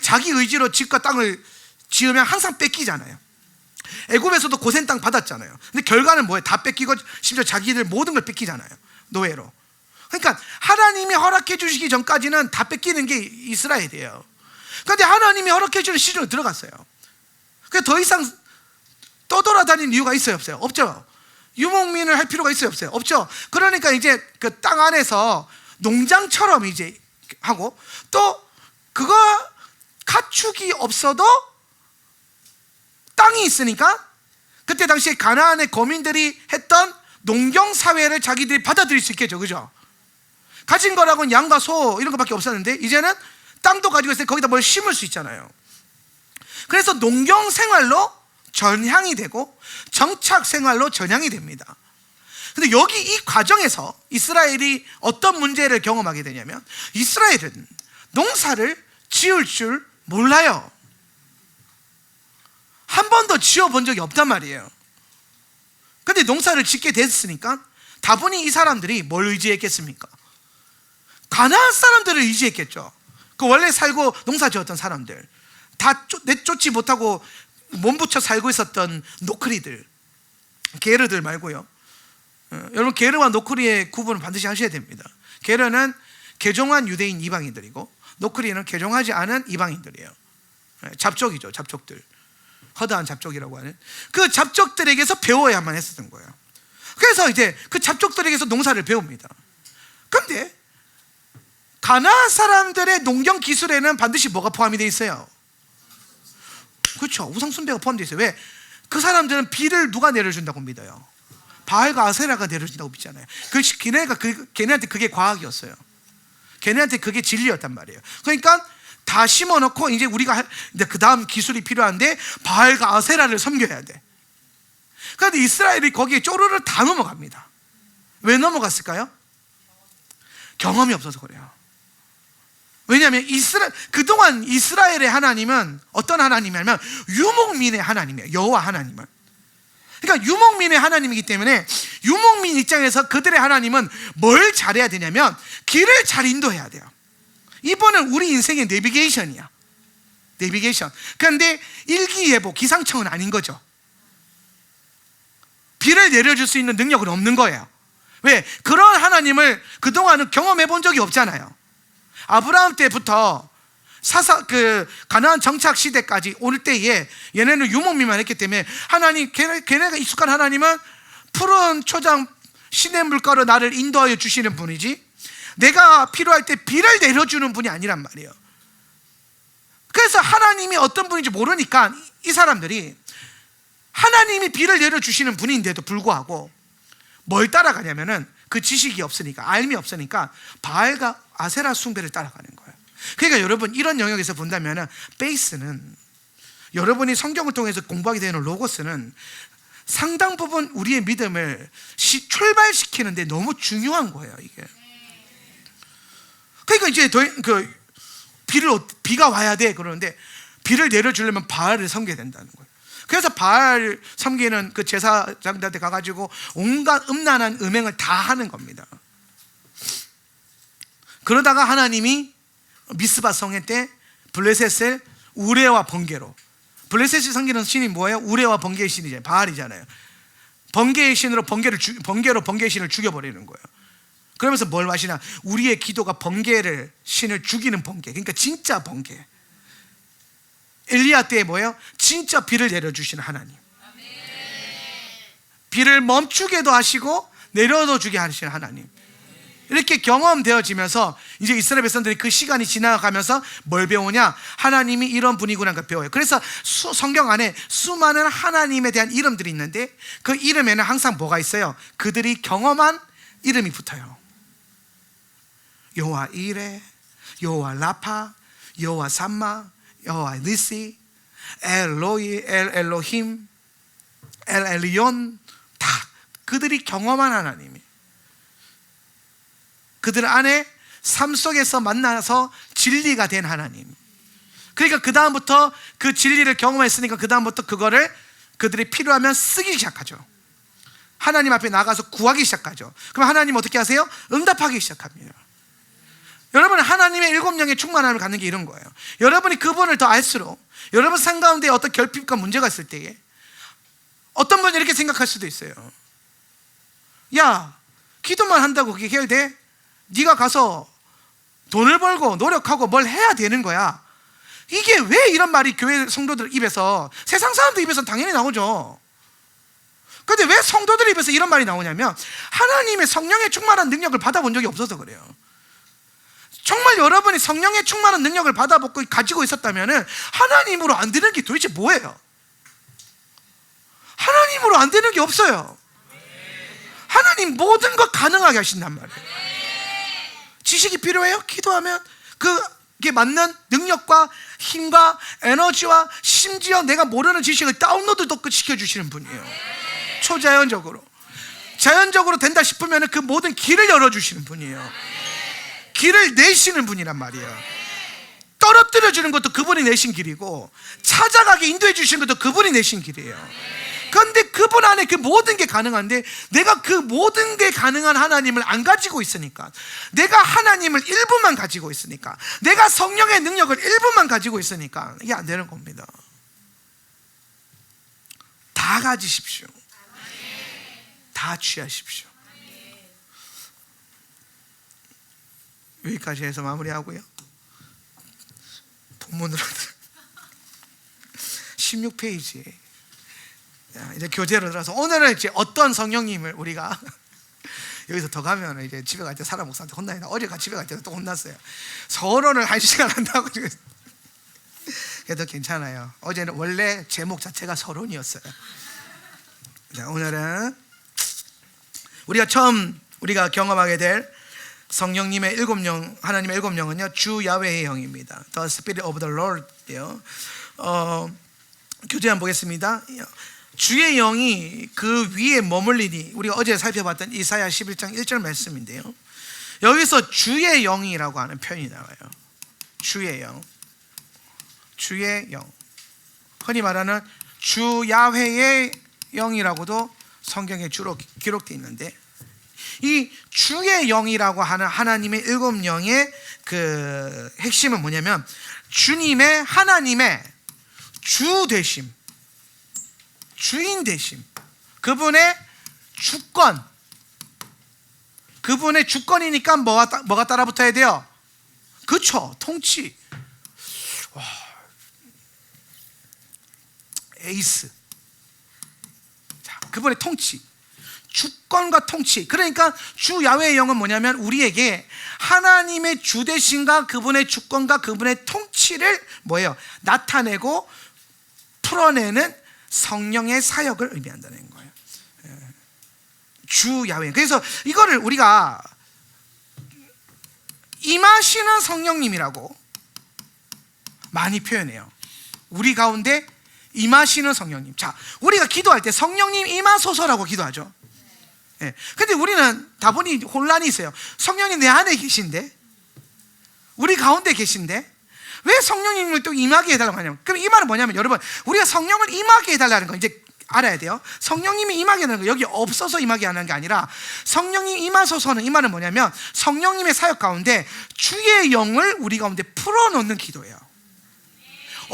자기 의지로 집과 땅을 지으면 항상 뺏기잖아요. 애굽에서도 고센 땅 받았잖아요. 근데 결과는 뭐예요? 다 뺏기고 심지어 자기들 모든 걸 뺏기잖아요. 노예로. 그러니까 하나님이 허락해 주시기 전까지는 다 뺏기는 게 이스라엘이에요. 그런데 하나님이 허락해 주는 시즌으로 들어갔어요. 그러니까 더 이상 떠돌아다니는 이유가 있어요, 없어요? 없죠. 유목민을 할 필요가 있어요, 없어요? 없죠. 그러니까 이제 그 땅 안에서 농장처럼 이제 하고, 또 그거 가축이 없어도 땅이 있으니까 그때 당시에 가나안의 거민들이 했던 농경 사회를 자기들이 받아들일 수 있겠죠, 그죠? 가진 거라고는 양과 소 이런 것밖에 없었는데 이제는 땅도 가지고 있으니 거기다 뭘 심을 수 있잖아요. 그래서 농경 생활로 전향이 되고 정착 생활로 전향이 됩니다. 근데 여기 이 과정에서 이스라엘이 어떤 문제를 경험하게 되냐면, 이스라엘은 농사를 지을 줄 몰라요. 한 번도 지어본 적이 없단 말이에요. 근데 농사를 짓게 됐으니까 다분히 이 사람들이 뭘 의지했겠습니까? 가나안 사람들을 의지했겠죠. 그 원래 살고 농사 지었던 사람들, 다 내쫓지 못하고 몸부쳐 살고 있었던 노크리들, 게르들 말고요. 여러분, 게르와 노크리의 구분을 반드시 하셔야 됩니다. 게르는 개종한 유대인 이방인들이고, 노크리는 개종하지 않은 이방인들이에요. 잡족이죠, 잡족들. 허다한 잡족이라고 하는 그 잡족들에게서 배워야만 했었던 거예요. 그래서 이제 그 잡족들에게서 농사를 배웁니다. 그런데 가나안 사람들의 농경 기술에는 반드시 뭐가 포함이 되어 있어요? 그렇죠, 우상 숭배가 포함되어 있어요. 왜? 그 사람들은 비를 누가 내려준다고 믿어요? 바알과 아세라가 내려준다고 믿잖아요. 걔네한테 그게 과학이었어요. 걔네한테 그게 진리였단 말이에요. 그러니까 다 심어놓고 이제 우리가 그 다음 기술이 필요한데 바알과 아세라를 섬겨야 돼. 그런데 이스라엘이 거기에 쪼르르 다 넘어갑니다. 왜 넘어갔을까요? 경험이 없어서 그래요. 왜냐하면 그동안 이스라엘의 하나님은 어떤 하나님이냐면 유목민의 하나님이에요. 여호와 하나님은. 그러니까 유목민의 하나님이기 때문에 유목민 입장에서 그들의 하나님은 뭘 잘해야 되냐면 길을 잘 인도해야 돼요. 이번은 우리 인생의 내비게이션이야. 내비게이션. 그런데 일기예보, 기상청은 아닌 거죠. 비를 내려줄 수 있는 능력은 없는 거예요. 왜? 그런 하나님을 그동안은 경험해 본 적이 없잖아요. 아브라함 때부터 가나안 정착 시대까지 올 때에 얘네는 유목민만 했기 때문에 하나님, 걔네가 익숙한 하나님은 푸른 초장 시냇 물가로 나를 인도하여 주시는 분이지, 내가 필요할 때 비를 내려주는 분이 아니란 말이에요. 그래서 하나님이 어떤 분인지 모르니까 이 사람들이 하나님이 비를 내려주시는 분인데도 불구하고 뭘 따라가냐면은 그 지식이 없으니까, 알미 없으니까 바알과 아세라 숭배를 따라가는 거예요. 그러니까 여러분, 이런 영역에서 본다면은 베이스는, 여러분이 성경을 통해서 공부하게 되는 로고스는 상당 부분 우리의 믿음을 출발시키는데 너무 중요한 거예요, 이게. 그러니까 이제 비가 와야 돼 그러는데 비를 내려주려면 바알을 섬겨야 된다는 거예요. 그래서 바알 섬기는 그 제사장들한테 가가지고 온갖 음란한 음행을 다 하는 겁니다. 그러다가 하나님이 미스바 성회 때 블레셋을 우레와 번개로, 블레셋이 섬기는 신이 뭐예요? 우레와 번개의 신이잖아요. 바알이잖아요. 번개의 신으로 번개로 번개의 신을 죽여버리는 거예요. 그러면서 뭘 하시나? 우리의 기도가 번개를, 신을 죽이는 번개, 그러니까 진짜 번개. 엘리야 때에 뭐예요? 진짜 비를 내려주시는 하나님. 비를 멈추게도 하시고 내려도 주게 하시는 하나님. 이렇게 경험되어지면서 이제 이스라엘 백성들이 그 시간이 지나가면서 뭘 배우냐? 하나님이 이런 분이구나 걸 배워요. 그래서 성경 안에 수많은 하나님에 대한 이름들이 있는데 그 이름에는 항상 뭐가 있어요? 그들이 경험한 이름이 붙어요. 여호와 이레, 여호와 라파, 여호와 삼마, 여호와 니시, 엘로이, 엘로힘, 엘리온, 다 그들이 경험한 하나님이, 그들 안에 삶 속에서 만나서 진리가 된 하나님. 그러니까 그 다음부터 그 진리를 경험했으니까 그 다음부터 그거를 그들이 필요하면 쓰기 시작하죠. 하나님 앞에 나가서 구하기 시작하죠. 그럼 하나님 어떻게 하세요? 응답하기 시작합니다. 여러분은 하나님의 일곱 영의 충만함을 갖는 게 이런 거예요. 여러분이 그분을 더 알수록 여러분 삶 가운데 어떤 결핍과 문제가 있을 때에 어떤 분은 이렇게 생각할 수도 있어요. 야, 기도만 한다고 그게 해결돼? 네가 가서 돈을 벌고 노력하고 뭘 해야 되는 거야. 이게 왜 이런 말이 교회 성도들 입에서, 세상 사람들 입에서는 당연히 나오죠. 근데 왜 성도들 입에서 이런 말이 나오냐면 하나님의 성령의 충만한 능력을 받아본 적이 없어서 그래요. 정말 여러분이 성령의 충만한 능력을 받아보고 가지고 있었다면 하나님으로 안 되는 게 도대체 뭐예요? 하나님으로 안 되는 게 없어요. 하나님 모든 것 가능하게 하신단 말이에요. 지식이 필요해요? 기도하면 그게 맞는 능력과 힘과 에너지와 심지어 내가 모르는 지식을 다운로드도 시켜주시는 분이에요. 초자연적으로. 자연적으로 된다 싶으면 그 모든 길을 열어주시는 분이에요. 길을 내시는 분이란 말이에요. 떨어뜨려주는 것도 그분이 내신 길이고 찾아가게 인도해 주시는 것도 그분이 내신 길이에요. 그런데 그분 안에 그 모든 게 가능한데 내가 그 모든 게 가능한 하나님을 안 가지고 있으니까, 내가 하나님을 일부만 가지고 있으니까, 내가 성령의 능력을 일부만 가지고 있으니까 이게 안 되는 겁니다. 다 가지십시오. 다 취하십시오. 여기까지 해서 마무리하고요. 본문으로 16페이지에 이제 교재로 들어서 오늘은 이제 어떤 성령님을 우리가 여기서 더 가면 이제 집에 갈 때 사람 목사한테 혼나요. 어제 집에 갈 때도 또 혼났어요. 서론을 1시간 한다고. 그래도 괜찮아요. 어제는 원래 제목 자체가 서론이었어요. 자, 오늘은 우리가 처음 우리가 경험하게 될 성령님의 일곱 영, 하나님의 일곱 영은요, 주 야훼의 영입니다. The Spirit of the Lord예요. 교재 한번 보겠습니다. 주의 영이 그 위에 머물리니, 우리가 어제 살펴봤던 이사야 11장 1절 말씀인데요, 여기서 주의 영이라고 하는 표현이 나와요. 주의 영, 주의 영, 흔히 말하는 주 야훼의 영이라고도 성경에 주로 기록되어 있는데, 이 주의 영이라고 하는 하나님의 일곱 영의 그 핵심은 뭐냐면 주님의, 하나님의 주 되심, 주인 되심, 그분의 주권, 그분의 주권이니까 뭐가 따라붙어야 돼요? 그쵸, 통치. 와, 에이스. 자, 그분의 통치, 주권과 통치. 그러니까 주 야훼의 영은 뭐냐면 우리에게 하나님의 주 되심과 그분의 주권과 그분의 통치를 뭐예요? 나타내고 풀어내는 성령의 사역을 의미한다는 거예요. 주 야훼. 그래서 이거를 우리가 임하시는 성령님이라고 많이 표현해요. 우리 가운데 임하시는 성령님. 자, 우리가 기도할 때 성령님 임하소서라고 기도하죠. 예. 근데 우리는 다분히 혼란이 있어요. 성령님 내 안에 계신데, 우리 가운데 계신데 왜 성령님을 또 임하게 해달라고 하냐면, 그럼 이 말은 뭐냐면, 여러분, 우리가 성령을 임하게 해달라는 거 이제 알아야 돼요. 성령님이 임하게 하는 거, 여기 없어서 임하게 하는 게 아니라 성령님 임하소서는, 이 말은 뭐냐면 성령님의 사역 가운데 주의 영을 우리 가운데 풀어놓는 기도예요.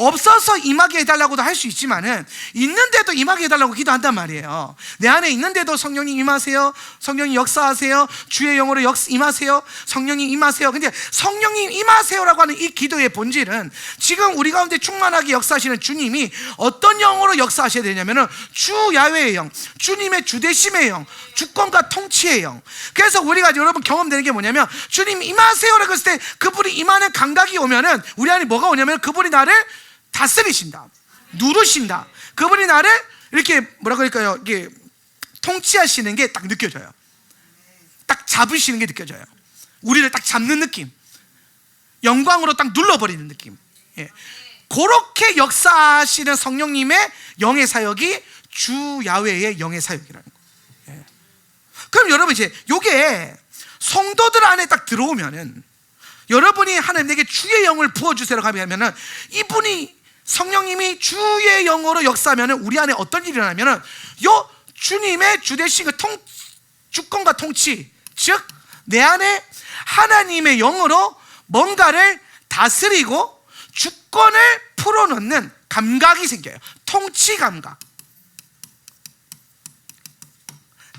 없어서 임하게 해달라고도 할 수 있지만은 있는데도 임하게 해달라고 기도한단 말이에요. 내 안에 있는데도 성령님 임하세요, 성령님 역사하세요, 주의 영으로 임하세요, 성령님 임하세요. 근데 성령님 임하세요라고 하는 이 기도의 본질은 지금 우리 가운데 충만하게 역사하시는 주님이 어떤 영으로 역사하셔야 되냐면은 주 야훼의 영, 주님의 주되심의 영, 주권과 통치의 영. 그래서 우리가 여러분 경험되는 게 뭐냐면 주님 임하세요라고 했을 때 그분이 임하는 감각이 오면은 우리 안에 뭐가 오냐면 그분이 나를 다스리신다, 누르신다. 그분이 나를 이렇게 뭐라 그럴까요? 이게 통치하시는 게 딱 느껴져요. 딱 잡으시는 게 느껴져요. 우리를 딱 잡는 느낌, 영광으로 딱 눌러버리는 느낌. 예. 그렇게 역사하시는 성령님의 영의 사역이 주 야훼의 영의 사역이라는 거예요. 예. 그럼 여러분 이제 요게 성도들 안에 딱 들어오면은 여러분이 하나님에게 주의 영을 부어주세요라고 하면은 이분이 성령님이 주의 영으로 역사하면은 우리 안에 어떤 일이 일어나면은 요 주님의 주되신 그 주권과 통치, 즉 내 안에 하나님의 영으로 뭔가를 다스리고 주권을 풀어놓는 감각이 생겨요. 통치 감각,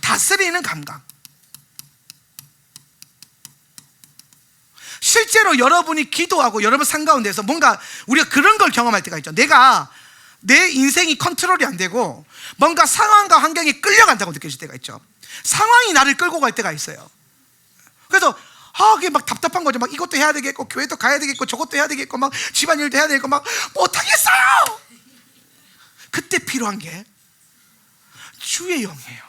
다스리는 감각. 실제로 여러분이 기도하고 여러분 삶 가운데서 뭔가 우리가 그런 걸 경험할 때가 있죠. 내가 내 인생이 컨트롤이 안 되고 뭔가 상황과 환경에 끌려간다고 느껴질 때가 있죠. 상황이 나를 끌고 갈 때가 있어요. 그래서 그게 막 답답한 거죠. 막 이것도 해야 되겠고 교회도 가야 되겠고 저것도 해야 되겠고 막 집안일도 해야 되겠고 막 못하겠어요. 그때 필요한 게 주의 영이에요.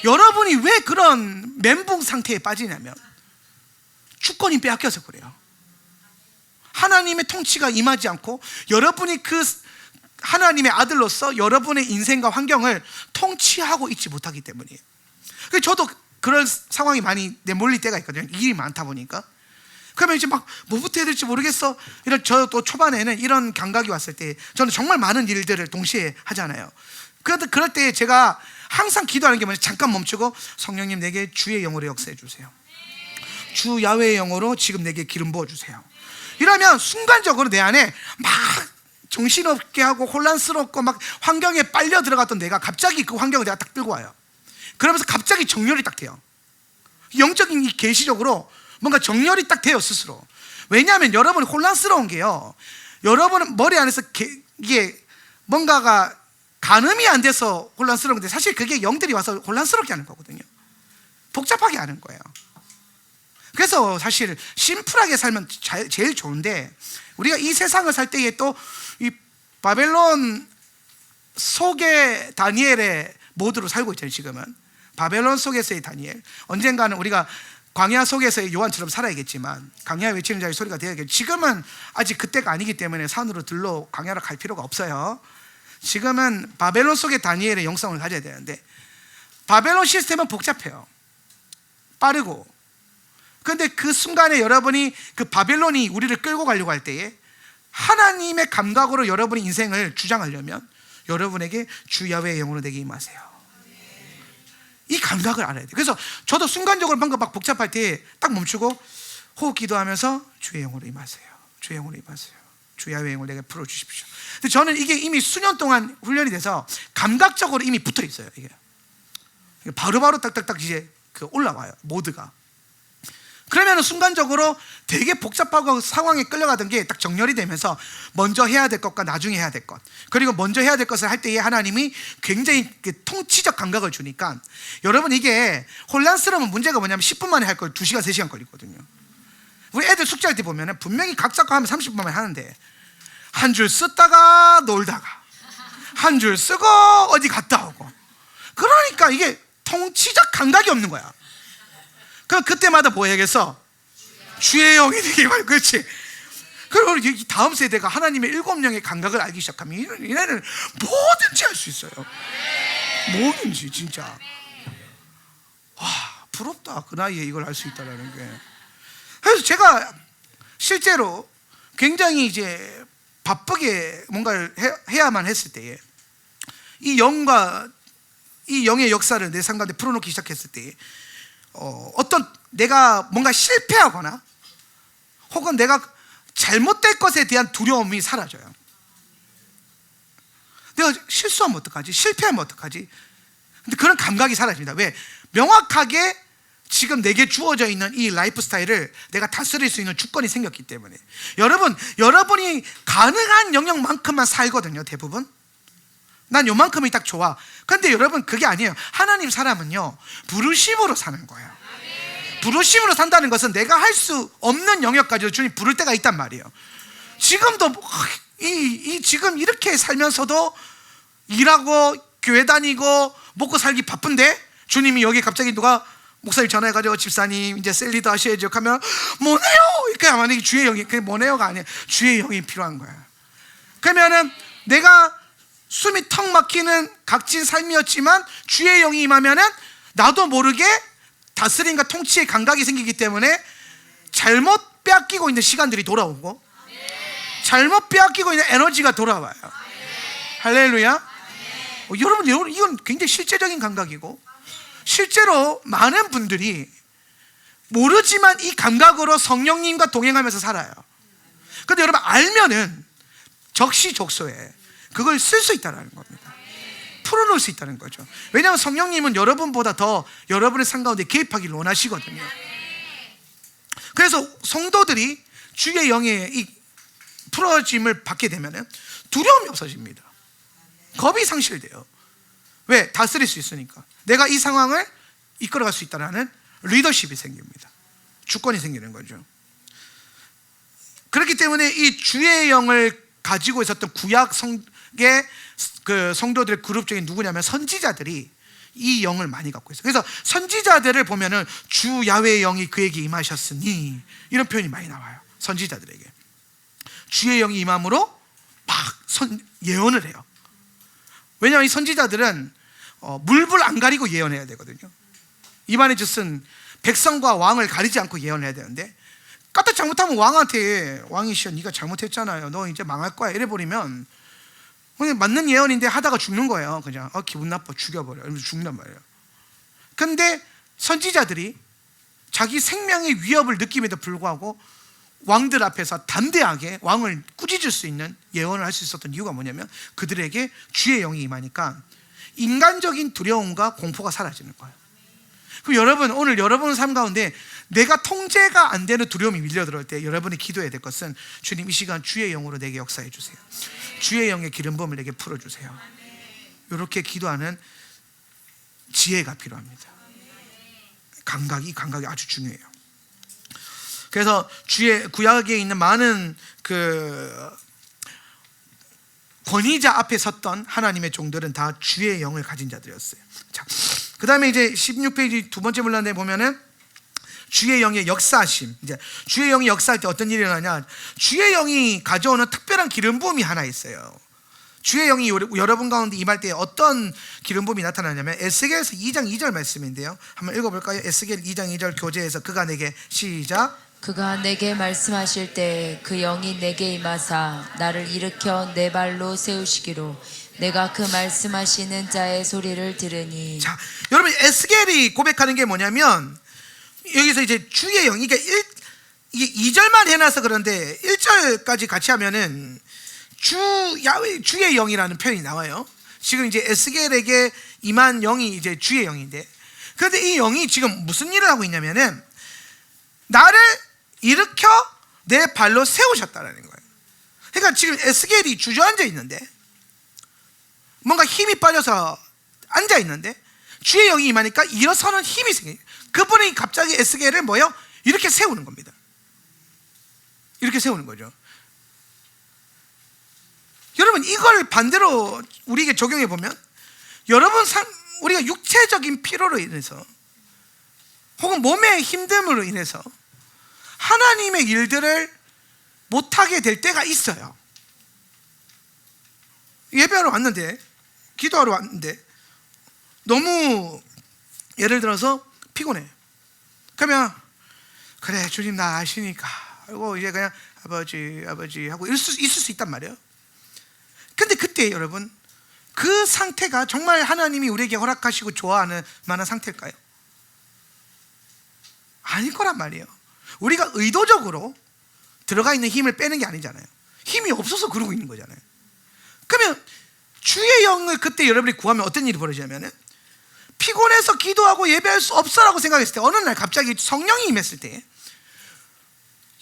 여러분이 왜 그런 멘붕 상태에 빠지냐면 주권이 빼앗겨서 그래요. 하나님의 통치가 임하지 않고 여러분이 그 하나님의 아들로서 여러분의 인생과 환경을 통치하고 있지 못하기 때문이에요. 그래서 저도 그런 상황이 많이 내몰릴 때가 있거든요. 일이 많다 보니까. 그러면 이제 막 뭐부터 해야 될지 모르겠어. 저도 초반에는 이런 감각이 왔을 때 저는 정말 많은 일들을 동시에 하잖아요. 그럴 때 제가 항상 기도하는 게 뭐냐면 잠깐 멈추고 성령님 내게 주의 영으로 역사해 주세요. 주 야훼의 영으로 지금 내게 기름 부어주세요. 이러면 순간적으로 내 안에 막 정신없게 하고 혼란스럽고 막 환경에 빨려 들어갔던 내가 갑자기 그 환경을 내가 딱 들고 와요. 그러면서 갑자기 정렬이 딱 돼요. 영적인 이 계시적으로 뭔가 정렬이 딱 돼요 스스로. 왜냐하면 여러분이 혼란스러운 게요, 여러분 머리 안에서 이게 뭔가가 가늠이 안 돼서 혼란스러운 건데 사실 그게 영들이 와서 혼란스럽게 하는 거거든요. 복잡하게 하는 거예요. 그래서 사실 심플하게 살면 제일 좋은데 우리가 이 세상을 살 때에 또 이 바벨론 속의 다니엘의 모드로 살고 있잖아요. 지금은 바벨론 속에서의 다니엘, 언젠가는 우리가 광야 속에서의 요한처럼 살아야겠지만 광야 외치는 자의 소리가 되어야겠죠. 지금은 아직 그때가 아니기 때문에 산으로 들러 광야로 갈 필요가 없어요. 지금은 바벨론 속의 다니엘의 영성을 가져야 되는데 바벨론 시스템은 복잡해요. 빠르고. 그런데 그 순간에 여러분이 그 바벨론이 우리를 끌고 가려고 할 때에 하나님의 감각으로 여러분의 인생을 주장하려면 여러분에게 주 야훼의 영으로 내게 임하세요. 이 감각을 알아야 돼요. 그래서 저도 순간적으로 방금 막 복잡할 때 딱 멈추고 호흡 기도하면서 주의 영으로 임하세요. 주의 영으로 임하세요. 주 야훼의 영을 내게 풀어주십시오. 근데 저는 이게 이미 수년 동안 훈련이 돼서 감각적으로 이미 붙어 있어요. 이게 바로바로 딱딱딱 이제 그 올라와요. 모드가. 그러면 순간적으로 되게 복잡하고 상황에 끌려가던 게 딱 정렬이 되면서 먼저 해야 될 것과 나중에 해야 될 것, 그리고 먼저 해야 될 것을 할 때에 하나님이 굉장히 통치적 감각을 주니까 여러분 이게 혼란스러운 문제가 뭐냐면 10분 만에 할 걸 2시간 3시간 걸리거든요. 우리 애들 숙제할 때 보면 분명히 각자 거 하면 30분 만에 하는데 한 줄 쓰다가 놀다가 한 줄 쓰고 어디 갔다 오고, 그러니까 이게 통치적 감각이 없는 거야. 그럼 그때마다 뭐 해야겠어? 주의 영이 되게 말, 그렇지? 그리고 다음 세대가 하나님의 7영의 감각을 알기 시작하면 얘네는 뭐든지 할 수 있어요. 뭐든지 진짜. 와, 부럽다. 그 나이에 이걸 할 수 있다는 게. 그래서 제가 실제로 굉장히 이제 바쁘게 뭔가를 해야만 했을 때에 이 영과 이 영의 역사를 내 삶 가운데 풀어놓기 시작했을 때에 어떤 내가 뭔가 실패하거나 혹은 내가 잘못될 것에 대한 두려움이 사라져요. 내가 실수하면 어떡하지? 실패하면 어떡하지? 근데 그런 감각이 사라집니다. 왜? 명확하게 지금 내게 주어져 있는 이 라이프 스타일을 내가 다스릴 수 있는 주권이 생겼기 때문에. 여러분이 가능한 영역만큼만 살거든요, 대부분. 난 요만큼이 딱 좋아. 근데 여러분, 그게 아니에요. 하나님 사람은요, 부르심으로 사는 거예요. 부르심으로 산다는 것은 내가 할 수 없는 영역까지도 주님 부를 때가 있단 말이에요. 지금도 지금 이렇게 살면서도 일하고 교회 다니고 먹고 살기 바쁜데 주님이 여기 갑자기 누가 목사님 전화해가지고 집사님 이제 셀리드 하셔야죠 하면 뭐네요? 이렇게 하면 이게 주의 영이, 그게 뭐네요가 아니에요. 주의 영이 필요한 거야. 그러면은 내가 숨이 턱 막히는 각진 삶이었지만 주의 영이 임하면은 나도 모르게 다스림과 통치의 감각이 생기기 때문에 잘못 빼앗기고 있는 시간들이 돌아오고 잘못 빼앗기고 있는 에너지가 돌아와요. 할렐루야. 여러분, 이건 굉장히 실제적인 감각이고 실제로 많은 분들이 모르지만 이 감각으로 성령님과 동행하면서 살아요. 그런데 여러분, 알면은 적시적소에 그걸 쓸 수 있다는 겁니다. 풀어놓을 수 있다는 거죠. 왜냐하면 성령님은 여러분보다 더 여러분의 삶 가운데 개입하기를 원하시거든요. 그래서 성도들이 주의 영의 이 풀어짐을 받게 되면 두려움이 없어집니다. 겁이 상실돼요. 왜? 다스릴 수 있으니까. 내가 이 상황을 이끌어갈 수 있다는 리더십이 생깁니다. 주권이 생기는 거죠. 그렇기 때문에 이 주의 영을 가지고 있었던 구약 성의 그 성도들의 그룹 중에 누구냐면 선지자들이 이 영을 많이 갖고 있어요. 그래서 선지자들을 보면은 주 야훼의 영이 그에게 임하셨으니 이런 표현이 많이 나와요. 선지자들에게 주의 영이 임함으로 막 예언을 해요. 왜냐하면 이 선지자들은 물불 안 가리고 예언해야 되거든요. 이반의 짓은 백성과 왕을 가리지 않고 예언해야 되는데 까딱 잘못하면 왕한테 왕이시여 네가 잘못했잖아요. 너 이제 망할 거야 이래버리면 그냥 맞는 예언인데 하다가 죽는 거예요. 그냥 기분 나빠 죽여버려. 이러면서 죽는단 말이에요. 근데 선지자들이 자기 생명의 위협을 느낌에도 불구하고 왕들 앞에서 담대하게 왕을 꾸짖을 수 있는 예언을 할 수 있었던 이유가 뭐냐면 그들에게 주의 영이 임하니까 인간적인 두려움과 공포가 사라지는 거예요. 그럼 여러분, 오늘 여러분 삶 가운데 내가 통제가 안 되는 두려움이 밀려들어올 때 여러분이 기도해야 될 것은 주님 이 시간 주의 영으로 내게 역사해 주세요. 주의 영의 기름 부음을 내게 풀어주세요. 이렇게 기도하는 지혜가 필요합니다. 이 감각이 아주 중요해요. 그래서 주의 구약에 있는 많은 그 권위자 앞에 섰던 하나님의 종들은 다 주의 영을 가진 자들이었어요. 자, 그 다음에 이제 16페이지 두 번째 문란에 보면은 주의 영의 역사하심. 이제 주의 영이 역사할 때 어떤 일이 일어나냐? 주의 영이 가져오는 특별한 기름 부음이 하나 있어요. 주의 영이 여러분 가운데 임할 때 어떤 기름 부음이 나타나냐면 에스겔서 2장 2절 말씀인데요. 한번 읽어볼까요? 에스겔 2장 2절 교재에서 그가 내게 시작. 그가 내게 말씀하실 때 그 영이 내게 임하사 나를 일으켜 내 발로 세우시기로 내가 그 말씀하시는 자의 소리를 들으니. 자, 여러분 에스겔이 고백하는 게 뭐냐면 여기서 이제 주의 영, 이게 2절만 해놔서 그런데 1절까지 같이 하면은 주의 영이라는 표현이 나와요. 지금 이제 에스겔에게 임한 영이 이제 주의 영인데, 그런데 이 영이 지금 무슨 일을 하고 있냐면은 나를 일으켜 내 발로 세우셨다라는 거예요. 그러니까 지금 에스겔이 주저앉아 있는데 뭔가 힘이 빠져서 앉아 있는데 주의 영이 임하니까 일어서는 힘이 생겨요. 그분이 갑자기 에스겔을 뭐요? 이렇게 세우는 겁니다. 이렇게 세우는 거죠. 여러분, 이걸 반대로 우리에게 적용해 보면 여러분 우리가 육체적인 피로로 인해서 혹은 몸의 힘듦으로 인해서 하나님의 일들을 못하게 될 때가 있어요. 예배하러 왔는데, 기도하러 왔는데 너무 예를 들어서 피곤해. 그러면 그래 주님 나 아시니까 하고 이제 그냥 아버지 하고 있을 수 있단 말이에요. 근데 그때 여러분 그 상태가 정말 하나님이 우리에게 허락하시고 좋아하는 만한 상태일까요? 아닐 거란 말이에요. 우리가 의도적으로 들어가 있는 힘을 빼는 게 아니잖아요. 힘이 없어서 그러고 있는 거잖아요. 그러면 주의 영을 그때 여러분이 구하면 어떤 일이 벌어지냐면, 피곤해서 기도하고 예배할 수 없어라고 생각했을 때 어느 날 갑자기 성령이 임했을 때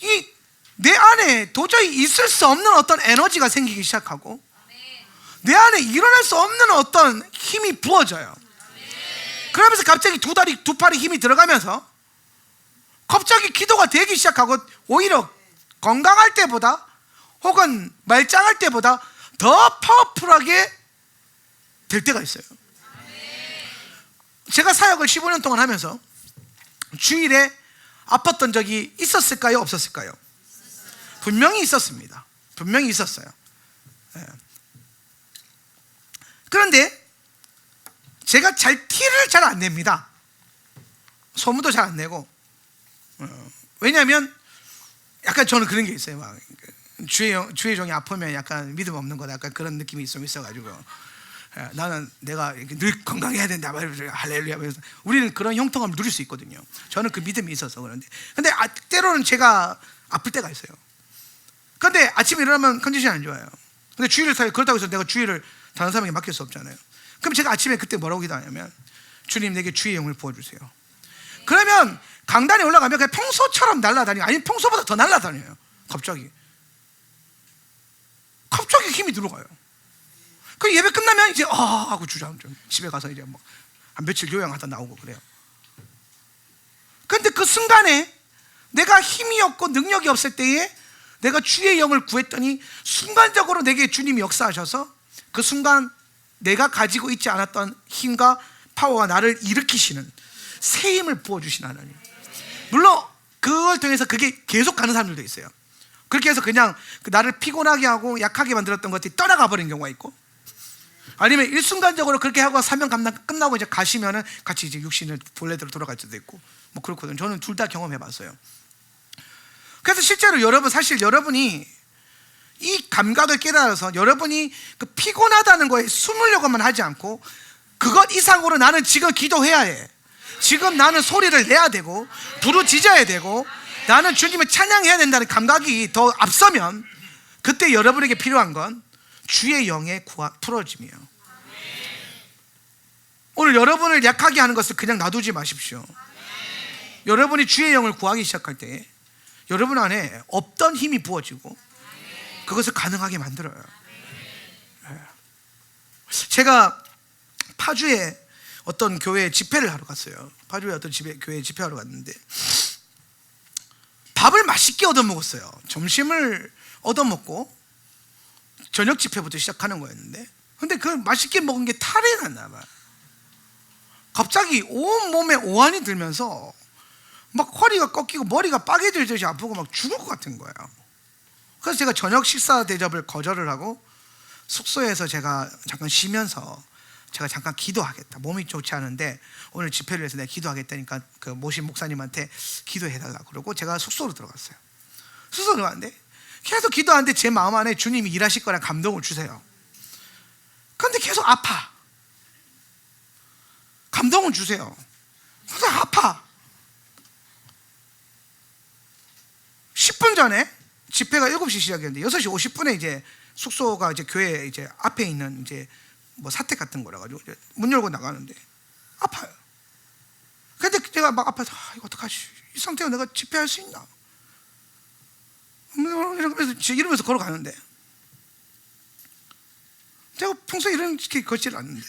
이 내 안에 도저히 있을 수 없는 어떤 에너지가 생기기 시작하고 내 안에 일어날 수 없는 어떤 힘이 부어져요. 그러면서 갑자기 두 다리 두 팔에 힘이 들어가면서 갑자기 기도가 되기 시작하고 오히려 건강할 때보다 혹은 말짱할 때보다 더 파워풀하게 될 때가 있어요. 제가 사역을 15년 동안 하면서 주일에 아팠던 적이 있었을까요? 없었을까요? 분명히 있었습니다. 분명히 있었어요. 예. 그런데 제가 티를 잘 안 냅니다. 소문도 잘 안 내고. 왜냐하면 약간 저는 그런 게 있어요. 막 주의 종이 아프면 약간 믿음 없는 거다, 약간 그런 느낌이 좀 있어가지고, 나는 내가 늘 건강해야 된다, 할렐루야. 우리는 그런 형통함을 누릴 수 있거든요. 저는 그 믿음이 있어서 그런데. 근데 때로는 제가 아플 때가 있어요. 근데 아침에 일어나면 컨디션이 안 좋아요. 근데 주일을 사요. 그렇다고 해서 내가 주일을 다른 사람에게 맡길 수 없잖아요. 그럼 제가 아침에 그때 뭐라고 기도하냐면, 주님 내게 주의 영을 부어주세요. 그러면 강단에 올라가면 그냥 평소처럼 날아다니고, 아니면 평소보다 더 날아다녀요. 갑자기 힘이 들어가요. 그 예배 끝나면 이제 하고 주저앉아. 집에 가서 이제 뭐 한 며칠 요양하다 나오고 그래요. 근데 그 순간에 내가 힘이 없고 능력이 없을 때에 내가 주의 영을 구했더니 순간적으로 내게 주님이 역사하셔서 그 순간 내가 가지고 있지 않았던 힘과 파워와 나를 일으키시는 새 힘을 부어주신 하나님. 물론 그걸 통해서 그게 계속 가는 사람들도 있어요. 그렇게 해서 그냥 나를 피곤하게 하고 약하게 만들었던 것들이 떠나가 버린 경우가 있고, 아니면 일순간적으로 그렇게 하고 사명 감당 끝나고 이제 가시면은 같이 이제 육신을 본래대로 돌아갈 수도 있고, 뭐 그렇거든요. 저는 둘 다 경험해 봤어요. 그래서 실제로 사실 여러분이 이 감각을 깨달아서 여러분이 그 피곤하다는 거에 숨으려고만 하지 않고, 그것 이상으로 나는 지금 기도해야 해, 지금 나는 소리를 내야 되고 부르짖어야 되고 나는 주님을 찬양해야 된다는 감각이 더 앞서면, 그때 여러분에게 필요한 건 주의 영의 풀어짐이에요. 오늘 여러분을 약하게 하는 것을 그냥 놔두지 마십시오. 여러분이 주의 영을 구하기 시작할 때 여러분 안에 없던 힘이 부어지고 그것을 가능하게 만들어요. 제가 파주에 어떤 교회 집회를 하러 갔어요. 파주에 어떤 교회 집회하러 갔는데 밥을 맛있게 얻어먹었어요. 점심을 얻어먹고 저녁 집회부터 시작하는 거였는데, 근데 그 맛있게 먹은 게 탈이 났나 봐요. 갑자기 온 몸에 오한이 들면서 막 허리가 꺾이고 머리가 빠개질듯이 아프고 막 죽을 것 같은 거예요. 그래서 제가 저녁 식사 대접을 거절을 하고 숙소에서 제가 잠깐 쉬면서 제가 잠깐 기도하겠다, 몸이 좋지 않은데 오늘 집회를 위해서 내가 기도하겠다니까 그 모신 목사님한테 기도해달라고 그러고 제가 숙소로 들어갔어요. 숙소로 들어갔는데 계속 기도하는데 제 마음 안에 주님이 일하실 거란 감동을 주세요. 그런데 계속 아파. 감동을 주세요. 그래서 아파. 10분 전에 집회가 7시 시작이었는데 6시 50분에 이제 숙소가 이제 교회 이제 앞에 있는 이제 뭐 사택 같은 거라 가지고 문 열고 나가는데 아파요. 근데 제가 막 아파서 이거 어떡하지? 이 상태로 내가 집회할 수 있나? 이러면서 걸어가는데 제가 평소에 이렇게 걷질 않는데,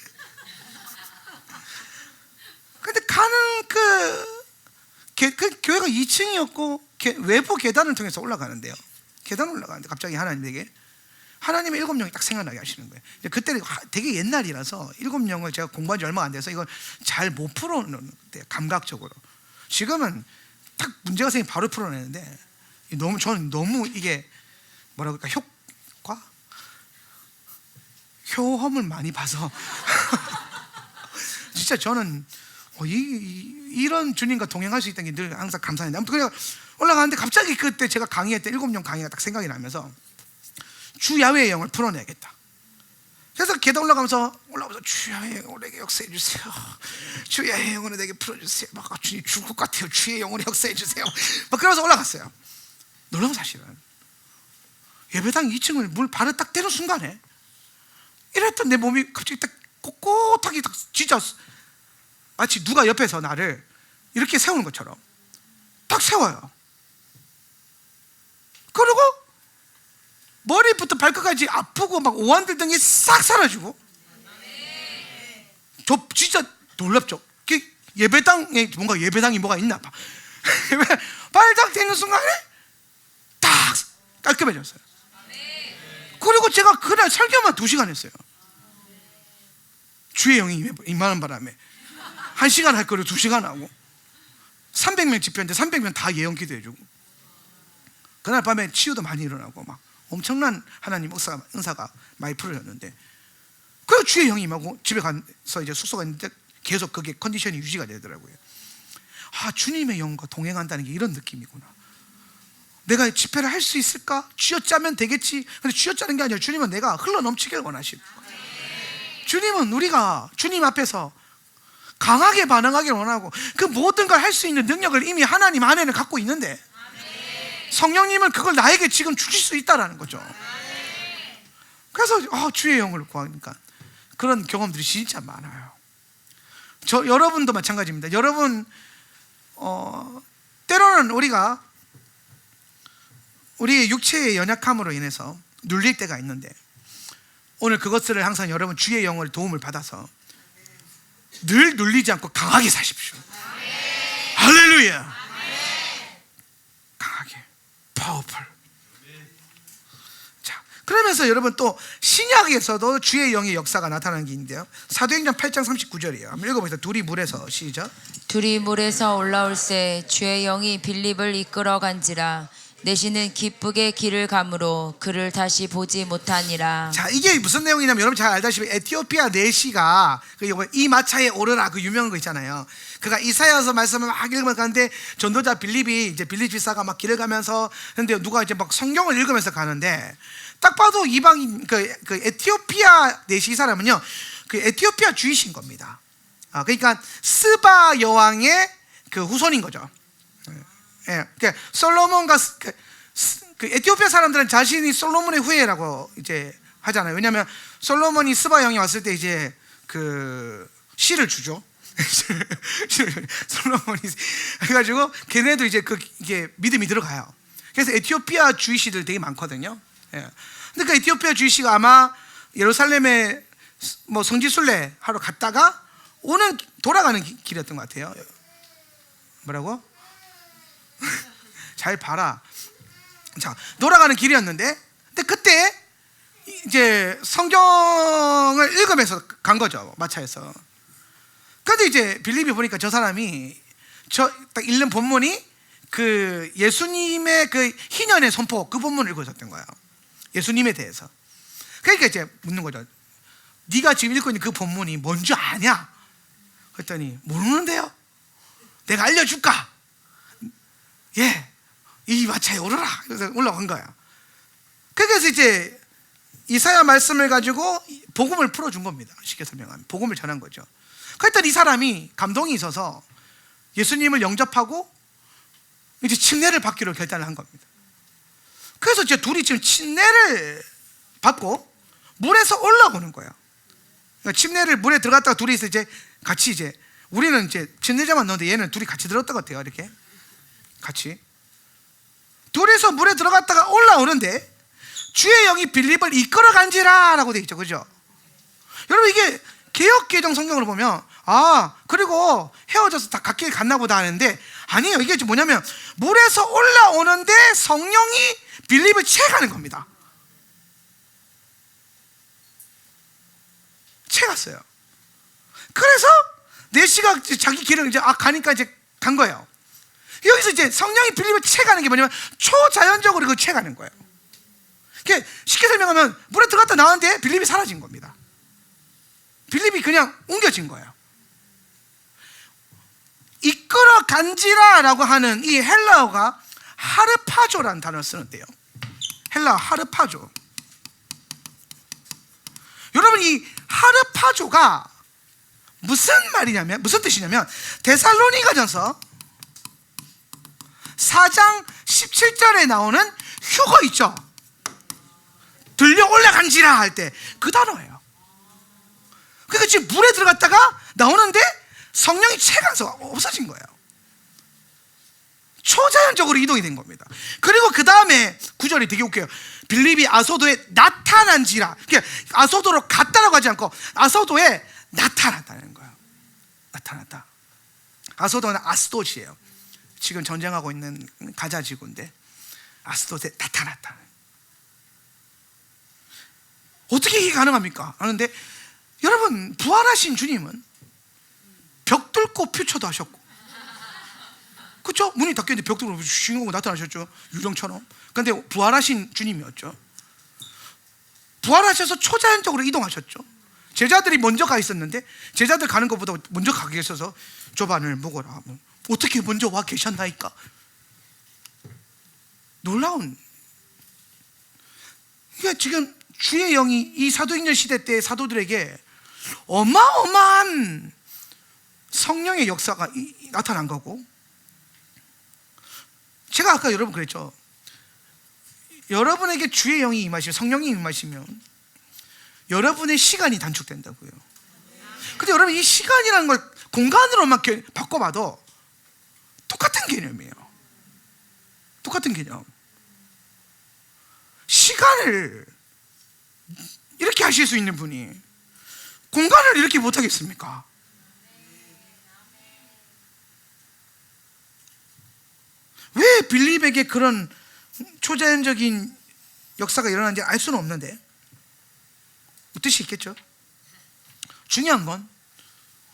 근데 가는 그 교회가 2층이었고 외부 계단을 통해서 올라가는데요. 계단 올라가는데 갑자기 하나님에게 하나님의 7명이 딱 생각나게 하시는 거예요. 그때는 되게 옛날이라서 7명을 제가 공부한 지 얼마 안 돼서 이걸 잘 못 풀어내는 감각적으로. 지금은 딱 문제가 생기면 바로 풀어내는데 저는 너무 이게 뭐라고 할까, 효험을 많이 봐서 진짜 저는 이런 주님과 동행할 수 있다는 게 늘 항상 감사했는데, 아무튼 그래서 올라가는데 갑자기 그때 제가 강의했던 7명 강의가 딱 생각이 나면서 주 야훼의 영을 풀어내야겠다. 그래서 계단 올라가면서 주 야훼의 영으로 내게 역사해 주세요. 주 야훼의 영으로 내게 풀어주세요. 막 주님 죽을 것 같아요. 주의 영으로 역사해 주세요. 막 그러면서 올라갔어요. 놀라운 사실은 예배당 2층을 물 발을 딱 대는 순간에 이랬던 내 몸이 갑자기 딱 꼿꼿하게 딱 진짜 마치 누가 옆에서 나를 이렇게 세우는 것처럼 딱 세워요. 그리고 머리부터 발끝까지 아프고 막 오한들 등이 싹 사라지고, 저 진짜 놀랍죠. 예배당에 뭔가 예배당이 뭐가 있나 봐. 발딱 되는 순간에 딱 깔끔해졌어요. 그리고 제가 그날 설교만 2시간 했어요. 주의 영이 임하는 바람에 1시간 할 거를 2시간 하고, 300명 집회인데 300명 다 예언 기도해주고, 그날 밤에 치유도 많이 일어나고 막 엄청난 하나님 은사가 많이 풀어졌는데, 그리고 주의 영이 임하고 집에 가서 이제 숙소가 있는데 계속 그게 컨디션이 유지가 되더라고요. 아, 주님의 영과 동행한다는 게 이런 느낌이구나. 내가 집회를 할 수 있을까? 쥐어짜면 되겠지. 근데 쥐어짜는 게 아니라 주님은 내가 흘러넘치기를 원하시고, 주님은 우리가 주님 앞에서 강하게 반응하기를 원하고, 그 모든 걸 할 수 있는 능력을 이미 하나님 안에는 갖고 있는데, 성령님은 그걸 나에게 지금 주실 수 있다라는 거죠. 그래서 주의 영을 구하니까 그런 경험들이 진짜 많아요. 여러분도 마찬가지입니다. 여러분, 때로는 우리가 우리의 육체의 연약함으로 인해서 눌릴 때가 있는데, 오늘 그것을 항상 여러분 주의 영을 도움을 받아서 늘 눌리지 않고 강하게 사십시오. 할렐루야. 강하게, 파워풀. 자, 그러면서 여러분 또 신약에서도 주의 영의 역사가 나타나는 게 있는데요. 사도행전 8장 39절이에요. 한번 읽어보세요. 둘이 물에서, 시작. 둘이 물에서 올라올새 주의 영이 빌립을 이끌어간지라. 내시는 기쁘게 길을 가므로 그를 다시 보지 못하니라. 자, 이게 무슨 내용이냐면, 여러분 잘 알다시피 에티오피아 내시가 이 마차에 오르라, 그 유명한 거 있잖아요. 그가 이사야서 말씀을 막 읽으면서 가는데, 전도자 빌립이 이제 빌립 집사가 막 길을 가면서 근데 누가 이제 막 성경을 읽으면서 가는데, 딱 봐도 이방인 그 에티오피아 내시 사람은요, 그 에티오피아 주이신 겁니다. 그러니까 스바 여왕의 그 후손인 거죠. 예, 그러니까 솔로몬과 그 에티오피아 사람들은 자신이 솔로몬의 후예라고 이제 하잖아요. 왜냐하면 솔로몬이 스바 영이 왔을 때 이제 그 씨를 주죠. 솔로몬이 해가지고 걔네도 이제 이게 믿음이 들어가요. 그래서 에티오피아 주이시들 되게 많거든요. 예. 그러니까 에티오피아 주이시가 아마 예루살렘에 뭐 성지순례 하러 갔다가 돌아가는 길이었던 것 같아요. 뭐라고? 잘 봐라. 자, 돌아가는 길이었는데, 근데 그때 이제 성경을 읽으면서 간 거죠, 마차에서. 근데 이제 빌립이 보니까 저 사람이 딱 읽는 본문이 그 예수님의 그 희년의 선포, 그 본문을 읽고 있었던 거예요. 예수님에 대해서. 그러니까 이제 묻는 거죠. 네가 지금 읽고 있는 그 본문이 뭔지 아냐? 그랬더니 모르는데요. 내가 알려줄까? 예, 이 마차에 오르라. 그래서 올라간 거야. 그래서 이제 이사야 말씀을 가지고 복음을 풀어준 겁니다. 쉽게 설명하면 복음을 전한 거죠. 그랬더니 이 사람이 감동이 있어서 예수님을 영접하고 이제 침례를 받기로 결단을 한 겁니다. 그래서 이제 둘이 지금 침례를 받고 물에서 올라오는 거예요. 그러니까 침례를 물에 들어갔다가 둘이 이제 같이 이제, 우리는 이제 침례자만 넣었는데 얘는 둘이 같이 들었던 것 같아요. 이렇게 같이 둘이서 물에 들어갔다가 올라오는데, 주의 영이 빌립을 이끌어간지라 라고 되어 있죠. 그죠? 여러분, 이게 개역개정 성경을 보면 그리고 헤어져서 다 각길 갔나 보다 하는데, 아니에요. 이게 뭐냐면 물에서 올라오는데 성령이 빌립을 채가는 겁니다. 채갔어요. 그래서 내시가 자기 길을 이제 가니까 이제 간 거예요. 여기서 이제 성령이 빌립을 채가는 게 뭐냐면 초자연적으로 그걸 채가는 거예요. 쉽게 설명하면 물에 들어갔다 나왔는데 빌립이 사라진 겁니다. 빌립이 그냥 옮겨진 거예요. 이끌어 간지라라고 하는 이 헬라어가 하르파조라는 단어를 쓰는데요. 헬라어 하르파조. 여러분, 이 하르파조가 무슨 말이냐면, 무슨 뜻이냐면, 데살로니가전서 4장 17절에 나오는 휴거 있죠. 들려 올라간지라 할 때 그 단어예요. 그러니까 지금 물에 들어갔다가 나오는데 성령이 체가서 없어진 거예요. 초자연적으로 이동이 된 겁니다. 그리고 그 다음에 구절이 되게 웃겨요. 빌립이 아소도에 나타난지라. 그러니까 아소도로 갔다라고 하지 않고 아소도에 나타났다는 거예요. 나타났다. 아소도는 아스돗이에요. 지금 전쟁하고 있는 가자 지구인데 아스돗에 나타났다. 어떻게 이게 가능합니까? 하는데 여러분, 부활하신 주님은 벽 뚫고 표처도 하셨고, 그렇죠? 문이 닫혔는데 벽 뚫고 주인공으로 나타나셨죠, 유령처럼. 그런데 부활하신 주님이었죠. 부활하셔서 초자연적으로 이동하셨죠. 제자들이 먼저 가 있었는데 제자들 가는 것보다 먼저 가 계셔서 조반을 먹어라. 어떻게 먼저 와 계셨나이까? 놀라운. 그러니까 지금 주의 영이 이 사도행전 시대 때 사도들에게 어마어마한 성령의 역사가 나타난 거고, 제가 아까 여러분 그랬죠. 여러분에게 주의 영이 임하시면, 성령이 임하시면 여러분의 시간이 단축된다고요. 근데 여러분, 이 시간이라는 걸 공간으로만 바꿔봐도 똑같은 개념이에요. 똑같은 개념. 시간을 이렇게 하실 수 있는 분이 공간을 이렇게 못하겠습니까? 왜 빌립에게 그런 초자연적인 역사가 일어난지 알 수는 없는데 뜻이 있겠죠. 중요한 건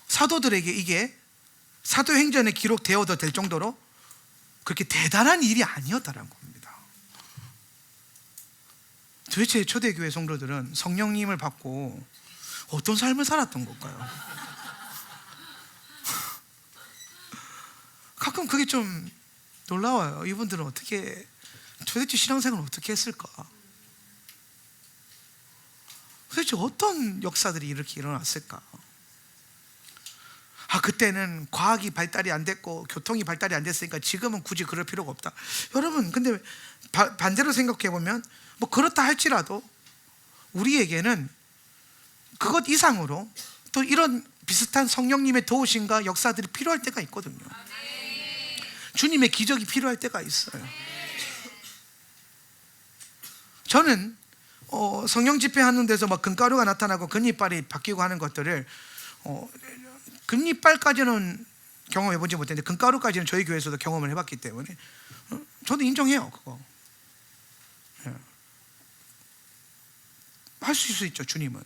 사도들에게 이게 사도행전에 기록되어도 될 정도로 그렇게 대단한 일이 아니었다는 겁니다. 도대체 초대교회 성도들은 성령님을 받고 어떤 삶을 살았던 걸까요? 가끔 그게 좀 놀라워요. 이분들은 어떻게, 도대체 신앙생활을 어떻게 했을까? 도대체 어떤 역사들이 이렇게 일어났을까? 그때는 과학이 발달이 안 됐고 교통이 발달이 안 됐으니까 지금은 굳이 그럴 필요가 없다. 여러분, 근데 반대로 생각해 보면 뭐 그렇다 할지라도 우리에게는 그것 이상으로 또 이런 비슷한 성령님의 도우심과 역사들이 필요할 때가 있거든요. 주님의 기적이 필요할 때가 있어요. 저는 성령 집회하는 데서 막 금가루가 나타나고 금리빨이 바뀌고 하는 것들을 금리빨까지는 경험해 보지 못했는데 금가루까지는 저희 교회에서도 경험을 해봤기 때문에 저도 인정해요. 그거 할 수 있죠, 주님은.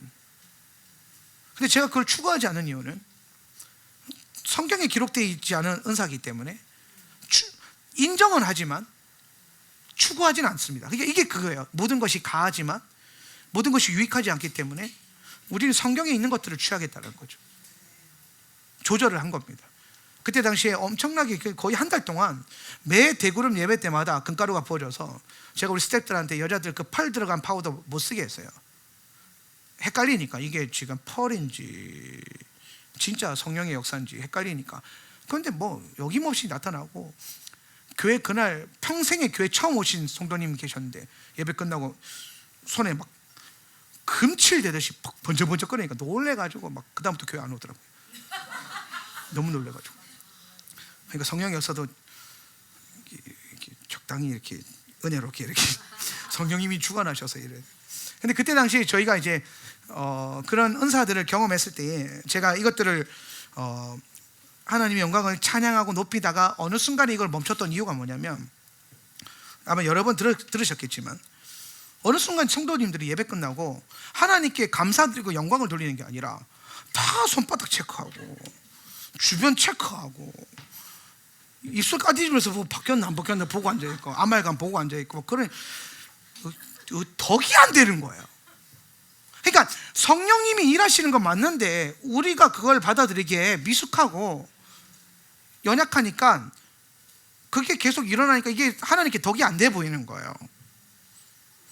근데 제가 그걸 추구하지 않은 이유는 성경에 기록되어 있지 않은 은사이기 때문에 인정은 하지만 추구하지는 않습니다. 그러니까 이게 그거예요. 모든 것이 가하지만 모든 것이 유익하지 않기 때문에 우리는 성경에 있는 것들을 취하겠다는 거죠. 조절을 한 겁니다. 그때 당시에 엄청나게 거의 한 달 동안 매 대구름 예배 때마다 금가루가 부어져서 제가 우리 스태프들한테 여자들 그 펄 들어간 파우더 못 쓰게 했어요. 헷갈리니까 이게 지금 펄인지 진짜 성령의 역사인지 헷갈리니까. 그런데 뭐 여김없이 나타나고, 교회 그날 평생에 교회 처음 오신 성도님 계셨는데 예배 끝나고 손에 막 금칠 대듯이 번쩍번쩍 거리니까 놀래가지고 막 그다음부터 교회 안 오더라고요. 너무 놀래가지고. 그러니까 성령의 역사도 이렇게 적당히 이렇게 은혜롭게 이렇게 성령님이 주관하셔서 이래. 근데 그때 당시 저희가 이제 그런 은사들을 경험했을 때 제가 이것들을 하나님의 영광을 찬양하고 높이다가 어느 순간에 이걸 멈췄던 이유가 뭐냐면, 아마 여러 번 들으셨겠지만 어느 순간 성도님들이 예배 끝나고 하나님께 감사드리고 영광을 돌리는 게 아니라 다 손바닥 체크하고 주변 체크하고 입술 까디면서 뭐 바뀌었나 안 바뀌었나 보고 앉아있고 아말감 보고 앉아있고 뭐 그런 덕이 안 되는 거예요. 그러니까 성령님이 일하시는 건 맞는데 우리가 그걸 받아들이기에 미숙하고 연약하니까 그게 계속 일어나니까 이게 하나님께 덕이 안 돼 보이는 거예요.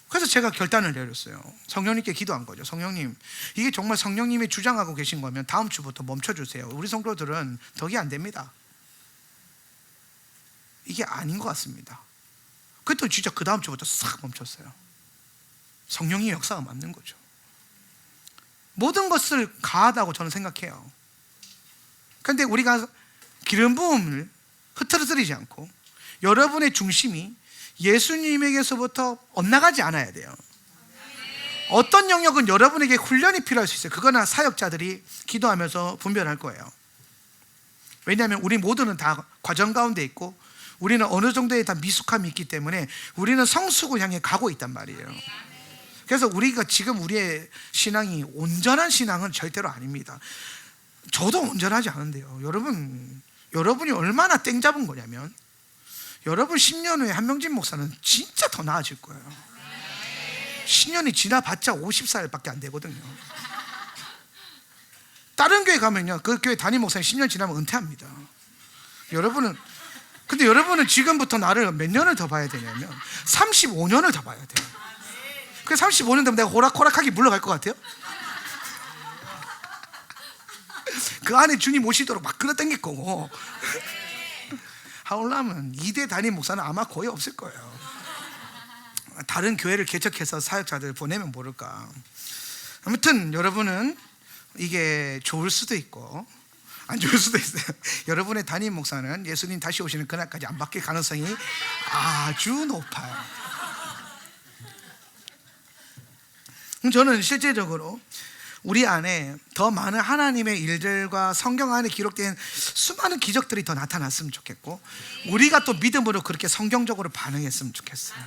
그래서 제가 결단을 내렸어요. 성령님께 기도한 거죠. 성령님, 이게 정말 성령님이 주장하고 계신 거면 다음 주부터 멈춰주세요. 우리 성도들은 덕이 안 됩니다. 이게 아닌 것 같습니다. 그랬더니 진짜 그 다음 주부터 싹 멈췄어요. 성령의 역사가 맞는 거죠. 모든 것을 가하다고 저는 생각해요. 그런데 우리가 기름 부음을 흐트러뜨리지 않고 여러분의 중심이 예수님에게서부터 엇나가지 않아야 돼요. 어떤 영역은 여러분에게 훈련이 필요할 수 있어요. 그거나 사역자들이 기도하면서 분별할 거예요. 왜냐하면 우리 모두는 다 과정 가운데 있고 우리는 어느 정도의 다 미숙함이 있기 때문에 우리는 성숙을 향해 가고 있단 말이에요. 그래서 우리가 지금 우리의 신앙이 온전한 신앙은 절대로 아닙니다. 저도 온전하지 않은데요. 여러분이 얼마나 땡 잡은 거냐면 여러분 10년 후에 한명진 목사는 진짜 더 나아질 거예요. 10년이 지나봤자 50살밖에 안 되거든요. 다른 교회 가면요, 그 교회 담임 목사님 10년 지나면 은퇴합니다. 근데 여러분은 지금부터 나를 몇 년을 더 봐야 되냐면 35년을 더 봐야 돼요. 그 35년 되면 내가 호락호락하게 물러갈 것 같아요? 그 안에 주님 오시도록 막 끌어당길 거고 하울라면 2대 담임 목사는 아마 거의 없을 거예요. 다른 교회를 개척해서 사역자들 보내면 모를까. 아무튼 여러분은 이게 좋을 수도 있고 안 좋을 수도 있어요. 여러분의 담임 목사는 예수님 다시 오시는 그날까지 안 바뀔 가능성이 아주 높아요. 저는 실제적으로 우리 안에 더 많은 하나님의 일들과 성경 안에 기록된 수많은 기적들이 더 나타났으면 좋겠고 우리가 또 믿음으로 그렇게 성경적으로 반응했으면 좋겠어요.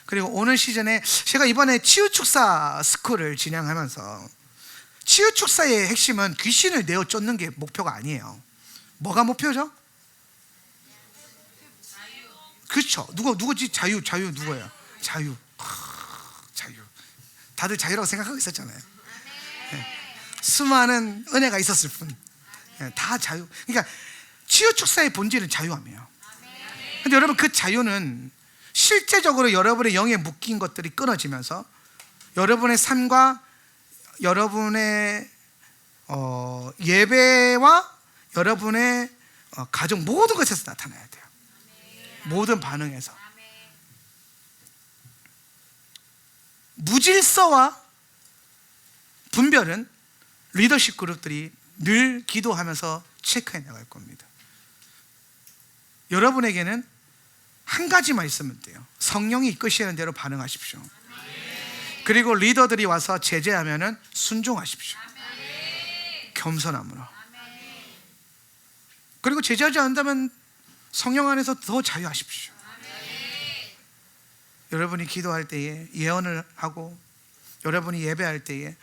그리고 오늘 시즌에 제가 이번에 치유축사 스쿨을 진행하면서 치유축사의 핵심은 귀신을 내어 쫓는 게 목표가 아니에요. 뭐가 목표죠? 그렇죠. 누구지? 자유 누구예요? 자유. 다들 자유라고 생각하고 있었잖아요. 수많은 은혜가 있었을 뿐. 다 자유. 그러니까 치유축사의 본질은 자유함이에요. 근데 여러분 그 자유는 실제적으로 여러분의 영에 묶인 것들이 끊어지면서 여러분의 삶과 여러분의 예배와 여러분의 가정 모든 것에서 나타나야 돼요. 모든 반응에서. 무질서와 분별은 리더십 그룹들이 늘 기도하면서 체크해 나갈 겁니다. 여러분에게는 한 가지만 있으면 돼요. 성령이 이끄시는 대로 반응하십시오. 그리고 리더들이 와서 제재하면은 순종하십시오. 겸손함으로. 그리고 제재하지 않는다면 성령 안에서 더 자유하십시오. 여러분이 기도할 때에 예언을 하고 여러분이 예배할 때에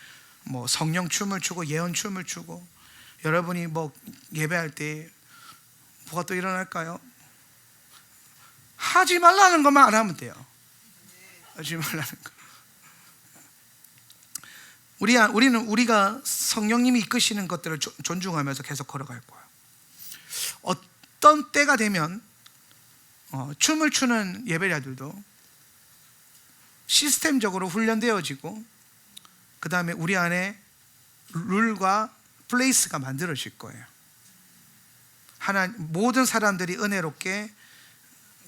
뭐 성령 춤을 추고 예언 춤을 추고 여러분이 뭐 예배할 때에 뭐가 또 일어날까요? 하지 말라는 것만 안 하면 돼요. 하지 말라는 거. 우리가 성령님이 이끄시는 것들을 존중하면서 계속 걸어갈 거예요. 어떤 때가 되면 춤을 추는 예배자들도 시스템적으로 훈련되어지고 그 다음에 우리 안에 룰과 플레이스가 만들어질 거예요. 모든 사람들이 은혜롭게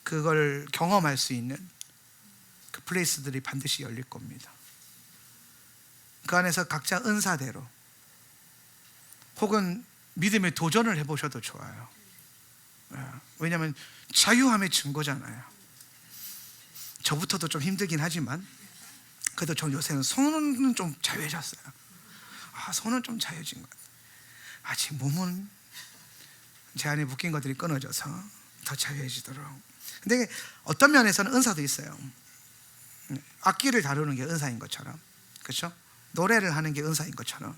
그걸 경험할 수 있는 그 플레이스들이 반드시 열릴 겁니다. 그 안에서 각자 은사대로 혹은 믿음의 도전을 해보셔도 좋아요. 왜냐하면 자유함의 증거잖아요. 저부터도 좀 힘들긴 하지만 그래도 저 요새는 손은 좀 자유해졌어요. 손은 좀 자유해진 것 같아요. 지금 몸은 제 안에 묶인 것들이 끊어져서 더 자유해지도록. 근데 어떤 면에서는 은사도 있어요. 악기를 다루는 게 은사인 것처럼, 그렇죠? 노래를 하는 게 은사인 것처럼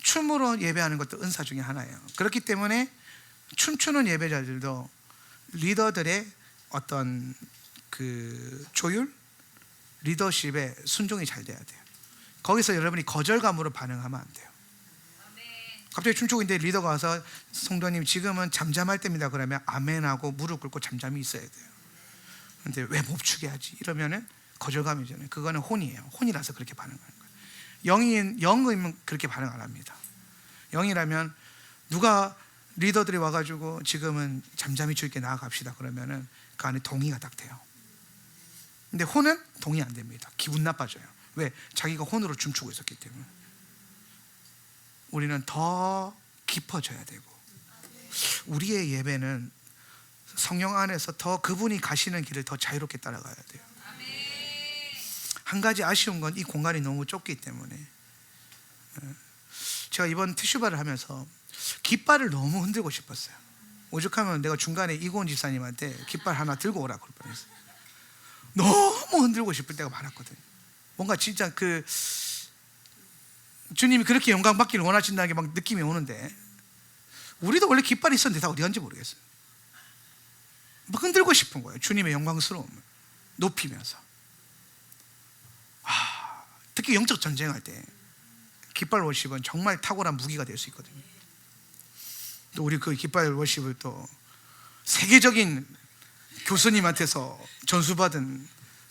춤으로 예배하는 것도 은사 중에 하나예요. 그렇기 때문에 춤추는 예배자들도 리더들의 어떤 그 조율, 리더십에 순종이 잘 돼야 돼요. 거기서 여러분이 거절감으로 반응하면 안 돼요. 갑자기 춤추고 있는데 리더가 와서 성도님 지금은 잠잠할 때입니다 그러면 아멘하고 무릎 꿇고 잠잠히 있어야 돼요. 그런데 왜 멈추게 하지? 이러면은 거절감이잖아요. 그거는 혼이에요. 혼이라서 그렇게 반응하는 거예요. 영이면 그렇게 반응 안 합니다. 영이라면 누가 리더들이 와가지고 지금은 잠잠히 주님께 나아갑시다 그러면은 그 안에 동의가 딱 돼요. 근데 혼은 동의 안 됩니다. 기분 나빠져요. 왜? 자기가 혼으로 춤추고 있었기 때문에. 우리는 더 깊어져야 되고, 우리의 예배는 성령 안에서 더 그분이 가시는 길을 더 자유롭게 따라가야 돼요. 한 가지 아쉬운 건 이 공간이 너무 좁기 때문에, 제가 이번 티슈바를 하면서 깃발을 너무 흔들고 싶었어요. 오죽하면 내가 중간에 이고은 집사님한테 깃발 하나 들고 오라고 그럴 뻔했어요. 너무 흔들고 싶을 때가 많았거든요. 뭔가 진짜 그 주님이 그렇게 영광 받기를 원하신다는 게 막 느낌이 오는데, 우리도 원래 깃발이 있었는데 다 어디 간지 모르겠어요. 막 흔들고 싶은 거예요. 주님의 영광스러움을 높이면서. 특히 영적 전쟁할 때 깃발 워십은 정말 탁월한 무기가 될 수 있거든요. 또 우리 그 깃발 워십을 또 세계적인 교수님한테서 전수받은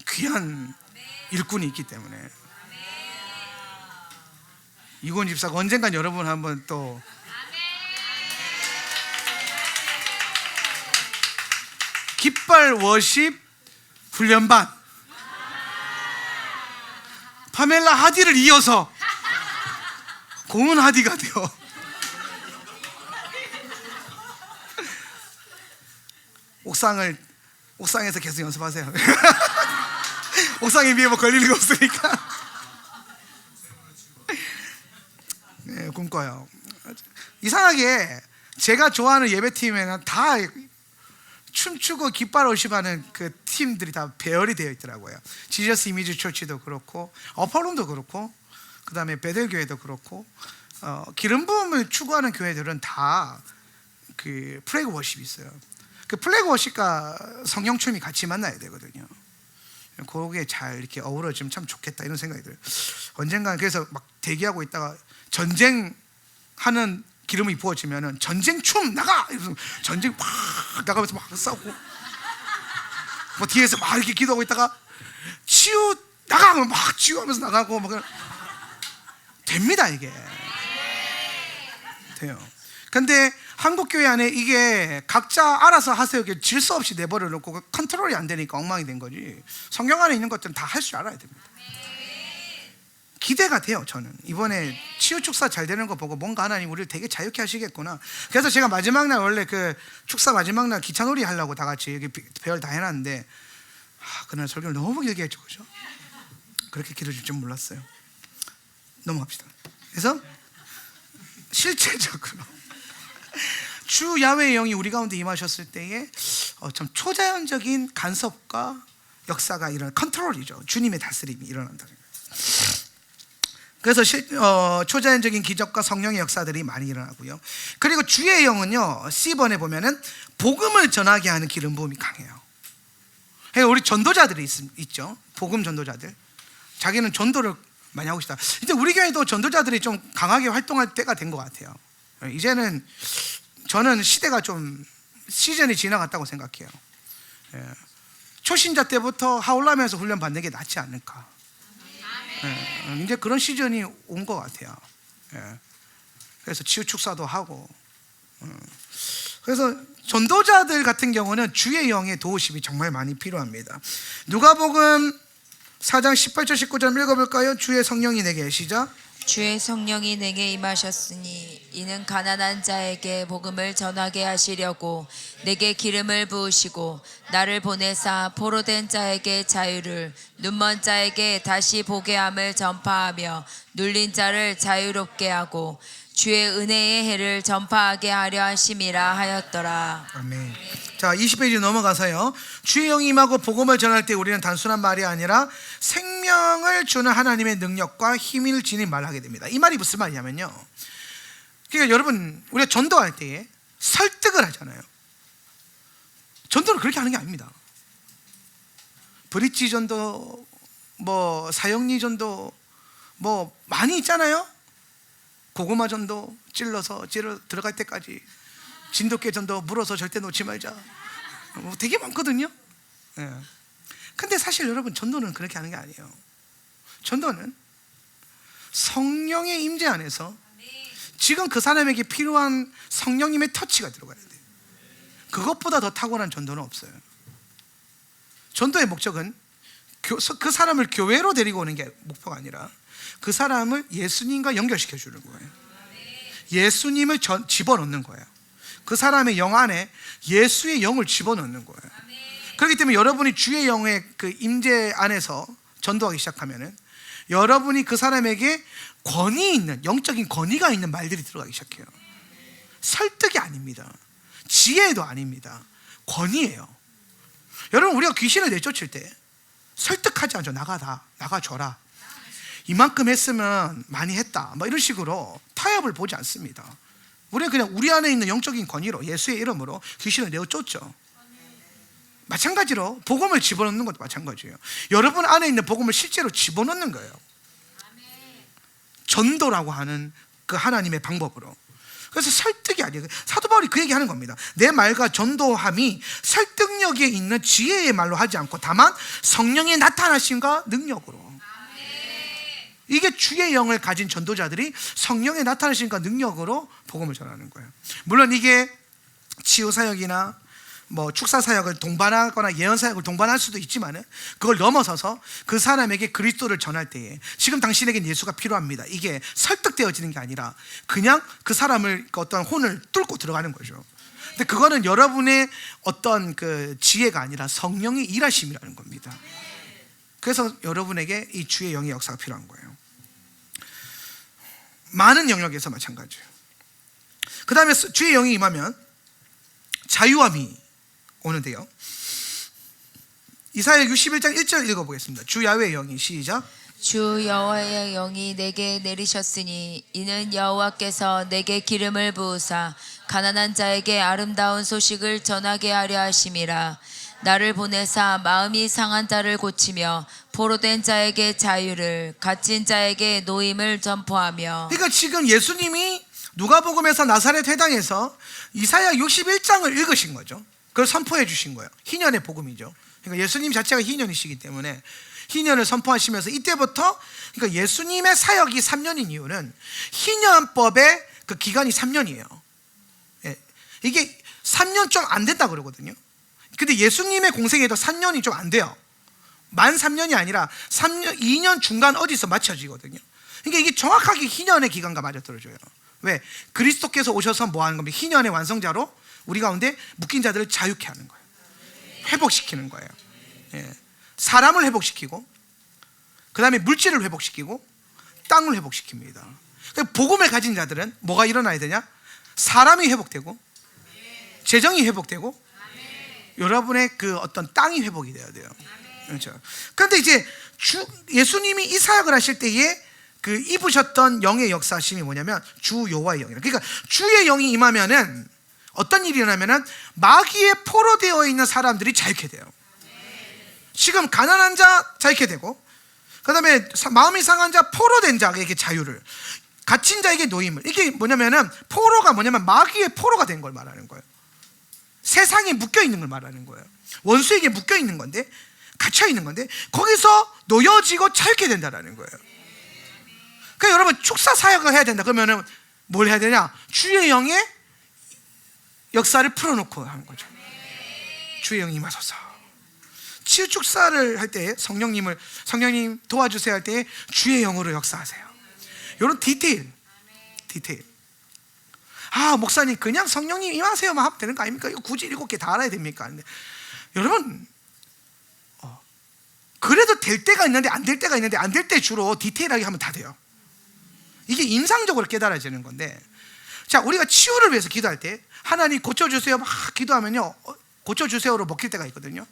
귀한 일꾼이 있기 때문에, 이고은 집사가 언젠간 여러분 한번 또 깃발 워십 훈련반 파멜라 하디를 이어서 고은 하디가 되어 옥상에서 계속 연습하세요. 옥상에 비해 뭐 걸리는 거 없으니까. 네, 꿈꿔요. 이상하게 제가 좋아하는 예배팀에는 다 춤추고 깃발 워십하는 그 팀들이 다 배열이 되어 있더라고요. 지저스 이미지 처치도 그렇고, 어퍼룸도 그렇고, 그 다음에 베델교회도 그렇고, 기름 부음을 추구하는 교회들은 다 그 플래그 워십이 있어요. 그 플래그 워십과 성령 춤이 같이 만나야 되거든요. 그게 잘 이렇게 어우러지면 참 좋겠다 이런 생각이 들어요. 언젠가 그래서 막 대기하고 있다가 전쟁하는 기름이 부어지면은 전쟁 춤 나가! 이러면서 전쟁 막 나가면서 막 싸우고, 뭐 뒤에서 막 이렇게 기도하고 있다가 치유 나가! 막 치유하면서 나가고 막 됩니다. 이게 돼요. 근데 한국 교회 안에 이게 각자 알아서 하세요. 질서 없이 내버려 놓고 컨트롤이 안 되니까 엉망이 된 거지. 성경 안에 있는 것들은 다 할 줄 알아야 됩니다. 기대가 돼요. 저는 이번에 치유 축사 잘 되는 거 보고 뭔가 하나님 우리를 되게 자유케 하시겠구나. 그래서 제가 마지막 날 원래 그 축사 마지막 날 기차놀이 하려고 다 같이 여기 배열 다 해놨는데, 그날 설교를 너무 길게 했죠, 그죠? 그렇게 길어질 줄 몰랐어요. 넘어갑시다. 그래서 실제적으로 주 야훼의 영이 우리 가운데 임하셨을 때에 참 초자연적인 간섭과 역사가 일어나, 컨트롤이죠. 주님의 다스림이 일어난다는 거예요. 그래서 초자연적인 기적과 성령의 역사들이 많이 일어나고요. 그리고 주의 영은요, C번에 보면은 복음을 전하게 하는 기름 부음이 강해요. 우리 전도자들이 있죠. 복음 전도자들. 자기는 전도를 많이 하고 싶다. 이제 우리 교회도 전도자들이 좀 강하게 활동할 때가 된 것 같아요. 이제는 저는 시대가 좀 시즌이 지나갔다고 생각해요. 초신자 때부터 하울라면서 훈련 받는 게 낫지 않을까. 이제 그런 시즌이 온 것 같아요. 그래서 치유 축사도 하고, 그래서 전도자들 같은 경우는 주의 영의 도우심이 정말 많이 필요합니다. 누가복음 4장 18절 19절 읽어볼까요? 주의 성령이 내게, 시작. 주의 성령이 내게 임하셨으니 이는 가난한 자에게 복음을 전하게 하시려고 내게 기름을 부으시고 나를 보내사 포로된 자에게 자유를, 눈먼 자에게 다시 보게 함을 전파하며 눌린 자를 자유롭게 하고 주의 은혜의 해를 전파하게 하려 하심이라 하였더라. 아멘. 자, 20페이지 넘어가서요. 주의 영이 임하고 복음을 전할 때 우리는 단순한 말이 아니라 생명을 주는 하나님의 능력과 힘을 지닌 말을 하게 됩니다. 이 말이 무슨 말이냐면요, 그러니까 여러분, 우리가 전도할 때에 설득을 하잖아요. 전도는 그렇게 하는 게 아닙니다. 브릿지 전도, 뭐 사형리 전도, 뭐 많이 있잖아요. 고구마 전도, 찔러 들어갈 때까지, 진돗개 전도, 물어서 절대 놓지 말자, 뭐 되게 많거든요. 근데 사실 여러분, 전도는 그렇게 하는 게 아니에요. 전도는 성령의 임재 안에서 지금 그 사람에게 필요한 성령님의 터치가 들어가야 돼요. 그것보다 더 탁월한 전도는 없어요. 전도의 목적은 그 사람을 교회로 데리고 오는 게 목표가 아니라 그 사람을 예수님과 연결시켜 주는 거예요. 예수님을 집어넣는 거예요. 그 사람의 영 안에 예수의 영을 집어넣는 거예요. 그렇기 때문에 여러분이 주의 영의 그 임재 안에서 전도하기 시작하면은 여러분이 그 사람에게 권위 있는, 영적인 권위가 있는 말들이 들어가기 시작해요. 설득이 아닙니다. 지혜도 아닙니다. 권위예요. 여러분, 우리가 귀신을 내쫓을 때 설득하지 않죠. 나가줘라. 이만큼 했으면 많이 했다, 뭐 이런 식으로 타협을 보지 않습니다. 우리는 그냥 우리 안에 있는 영적인 권위로 예수의 이름으로 귀신을 내어쫓죠. 마찬가지로 복음을 집어넣는 것도 마찬가지예요. 여러분 안에 있는 복음을 실제로 집어넣는 거예요. 전도라고 하는 그 하나님의 방법으로. 그래서 설득이 아니에요. 사도 바울이 그 얘기하는 겁니다. 내 말과 전도함이 설득력에 있는 지혜의 말로 하지 않고 다만 성령의 나타나심과 능력으로. 이게 주의 영을 가진 전도자들이 성령의 나타나심과 능력으로 복음을 전하는 거예요. 물론 이게 치유사역이나 뭐 축사사역을 동반하거나 예언사역을 동반할 수도 있지만은 그걸 넘어서서 그 사람에게 그리스도를 전할 때에 지금 당신에겐 예수가 필요합니다, 이게 설득되어지는 게 아니라 그냥 그 사람을 어떤 혼을 뚫고 들어가는 거죠. 근데 그거는 여러분의 어떤 그 지혜가 아니라 성령의 일하심이라는 겁니다. 그래서 여러분에게 이 주의 영의 역사가 필요한 거예요. 많은 영역에서 마찬가지예요. 그 다음에 주의 영이 임하면 자유함이 오는데요. 이사야 61장 1절 읽어보겠습니다. 주 야훼의 영이, 시작. 주 여호와의 영이 내게 내리셨으니 이는 여호와께서 내게 기름을 부으사 가난한 자에게 아름다운 소식을 전하게 하려 하심이라. 나를 보내사 마음이 상한 자를 고치며 포로된 자에게 자유를, 갇힌 자에게 노임을 전포하며. 그러니까 지금 예수님이 누가복음에서 나사렛 회당에서 이사야 61장을 읽으신 거죠. 그걸 선포해 주신 거예요. 희년의 복음이죠. 그러니까 예수님 자체가 희년이시기 때문에 희년을 선포하시면서 이때부터, 그러니까 예수님의 사역이 3년인 이유는 희년법의 그 기간이 3년이에요. 이게 3년 좀 안 된다 그러거든요. 근데 예수님의 공생에도 3년이 좀 안 돼요. 만 3년이 아니라 3년, 2년 중간 어디서 맞춰지거든요. 그러니까 이게 정확하게 희년의 기간과 맞아떨어져요. 왜? 그리스도께서 오셔서 뭐 하는 겁니까? 희년의 완성자로 우리 가운데 묶인 자들을 자유케 하는 거예요. 회복시키는 거예요. 예. 사람을 회복시키고, 그 다음에 물질을 회복시키고, 땅을 회복시킵니다. 그러니까 복음을 가진 자들은 뭐가 일어나야 되냐? 사람이 회복되고, 재정이 회복되고, 여러분의 그 어떤 땅이 회복이 돼야 돼요. 그렇죠. 그런데 이제 예수님이 이 사역을 하실 때에 그 입으셨던 영의 역사심이 뭐냐면 주 여호와의 영이라. 그러니까 주의 영이 임하면은 어떤 일이 일어나면은 마귀에 포로되어 있는 사람들이 자유케 돼요. 지금 가난한 자 자유케 되고, 그 다음에 마음이 상한 자, 포로된 자에게 자유를, 갇힌 자에게 노임을. 이게 뭐냐면은 포로가 뭐냐면 마귀의 포로가 된 걸 말하는 거예요. 세상에 묶여 있는 걸 말하는 거예요. 원수에게 묶여 있는 건데, 갇혀 있는 건데, 거기서 놓여지고 자유케 된다라는 거예요. 그러니까 여러분, 축사 사역을 해야 된다 그러면은 뭘 해야 되냐? 주의 영의 역사를 풀어놓고 하는 거죠. 주의 영이 임하소서. 치유 축사를 할 때 성령님 도와주세요 할 때 주의 영으로 역사하세요. 이런 디테일. 아, 목사님 그냥 성령님 임하세요만 하면 되는 거 아닙니까? 이거 굳이 7개 다 알아야 됩니까? 근데 여러분, 그래도 될 때가 있는데 안 될 때가 있는데, 안 될 때 주로 디테일하게 하면 다 돼요. 이게 인상적으로 깨달아지는 건데, 자, 우리가 치유를 위해서 기도할 때 하나님 고쳐주세요 막 기도하면요, 고쳐주세요로 먹힐 때가 있거든요.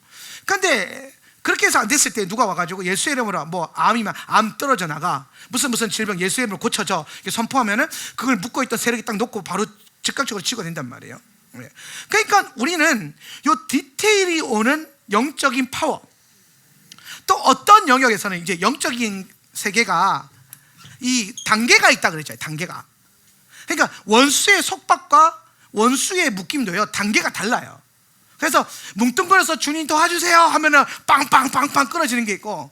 그런데 그렇게 해서 안 됐을 때 누가 와가지고 예수의 이름으로 뭐 암이면 암 떨어져 나가, 무슨 질병 예수의 이름으로 고쳐져 이렇게 선포하면은 그걸 묶고 있던 세력이 딱 놓고 바로 즉각적으로 치유가 된단 말이에요. 그러니까 우리는 요 디테일이 오는 영적인 파워, 또 어떤 영역에서는 이제 영적인 세계가 이 단계가 있다 그랬잖아요. 단계가. 그러니까 원수의 속박과 원수의 묶임도요, 단계가 달라요. 그래서 뭉뚱그려서 주님 도와주세요 하면은 빵빵빵빵 끊어지는 게 있고,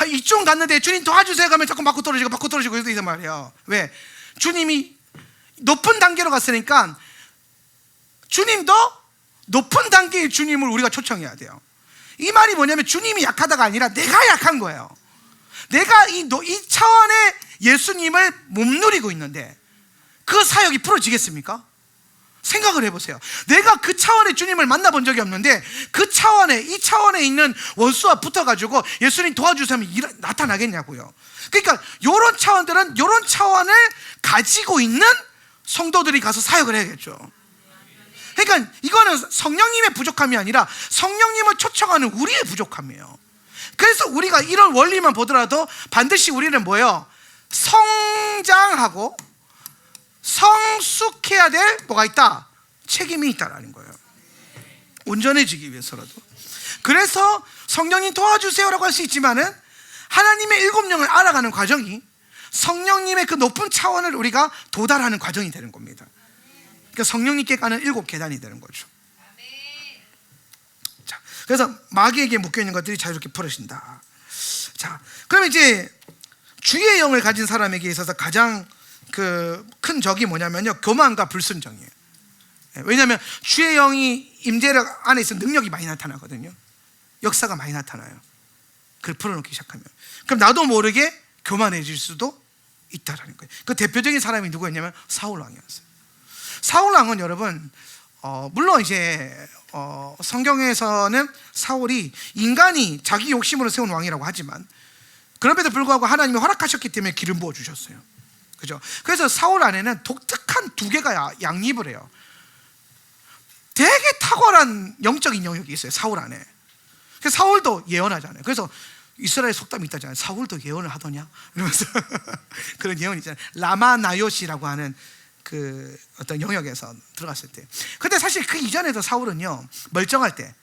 이쪽 갔는데 주님 도와주세요 하면 자꾸 맞고 떨어지고 이러단 말이에요. 왜? 주님이 높은 단계로 갔으니까 주님도 높은 단계의 주님을 우리가 초청해야 돼요. 이 말이 뭐냐면 주님이 약하다가 아니라 내가 약한 거예요. 내가 이 차원의 예수님을 못 누리고 있는데 그 사역이 풀어지겠습니까? 생각을 해보세요. 내가 그 차원의 주님을 만나본 적이 없는데 그 차원에, 이 차원에 있는 원수와 붙어가지고 예수님 도와주세요 하면 나타나겠냐고요. 그러니까 이런 차원들은 이런 차원을 가지고 있는 성도들이 가서 사역을 해야겠죠. 그러니까 이거는 성령님의 부족함이 아니라 성령님을 초청하는 우리의 부족함이에요. 그래서 우리가 이런 원리만 보더라도 반드시 우리는 뭐예요? 성장하고 성숙해야 될 뭐가 있다? 책임이 있다라는 거예요. 온전해지기 위해서라도. 그래서 성령님 도와주세요라고 할 수 있지만은 하나님의 일곱 영을 알아가는 과정이 성령님의 그 높은 차원을 우리가 도달하는 과정이 되는 겁니다. 그러니까 성령님께 가는 일곱 계단이 되는 거죠. 자, 그래서 마귀에게 묶여있는 것들이 자유롭게 풀어진다. 자, 그럼 이제 주의 영을 가진 사람에게 있어서 가장 큰 적이 뭐냐면요, 교만과 불순종이에요. 왜냐하면 주의 영이 임재력 안에 있으면 능력이 많이 나타나거든요. 역사가 많이 나타나요. 그걸 풀어놓기 시작하면. 그럼 나도 모르게 교만해질 수도 있다라는 거예요. 그 대표적인 사람이 누구였냐면 사울 왕이었어요. 사울 왕은 여러분, 물론 이제 성경에서는 사울이 인간이 자기 욕심으로 세운 왕이라고 하지만 그럼에도 불구하고 하나님이 허락하셨기 때문에 기름 부어 주셨어요. 그죠? 그래서 사울 안에는 독특한 두 개가 양립을 해요. 되게 탁월한 영적인 영역이 있어요, 사울 안에. 그래서 사울도 예언하잖아요. 그래서 이스라엘 속담이 있다잖아요. 사울도 예언을 하더냐? 이러면서 그런 예언이 있잖아요. 라마나요시라고 하는 그 어떤 영역에서 들어갔을 때. 근데 사실 그 이전에도 사울은요, 멀쩡할 때,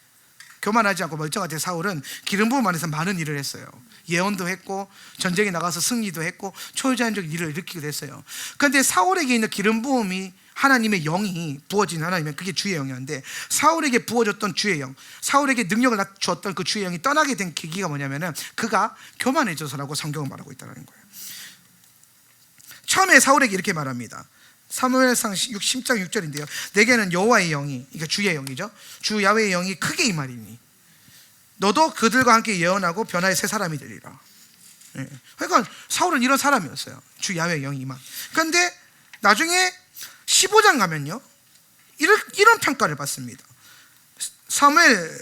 교만하지 않고 멀쩡할 때 사울은 기름 부음 안에서 많은 일을 했어요. 예언도 했고 전쟁에 나가서 승리도 했고 초자연적 일을 일으키기도 했어요. 그런데 사울에게 있는 기름 부음이 하나님의 영이 부어진 하나님의, 그게 주의 영이었는데 사울에게 부어졌던 주의 영, 사울에게 능력을 주었던 그 주의 영이 떠나게 된 계기가 뭐냐면은 그가 교만해져서라고 성경은 말하고 있다는 거예요. 처음에 사울에게 이렇게 말합니다. 사무엘상 10장 6절인데요. 내게는 여호와의 영이, 그러니까 주의 영이죠, 주 야훼의 영이 크게 임하리니 너도 그들과 함께 예언하고 변화의 새 사람이 되리라. 그러니까 사울은 이런 사람이었어요. 주 야훼의 영이 임한. 그런데 나중에 15장 가면요, 이런 평가를 받습니다. 사무엘상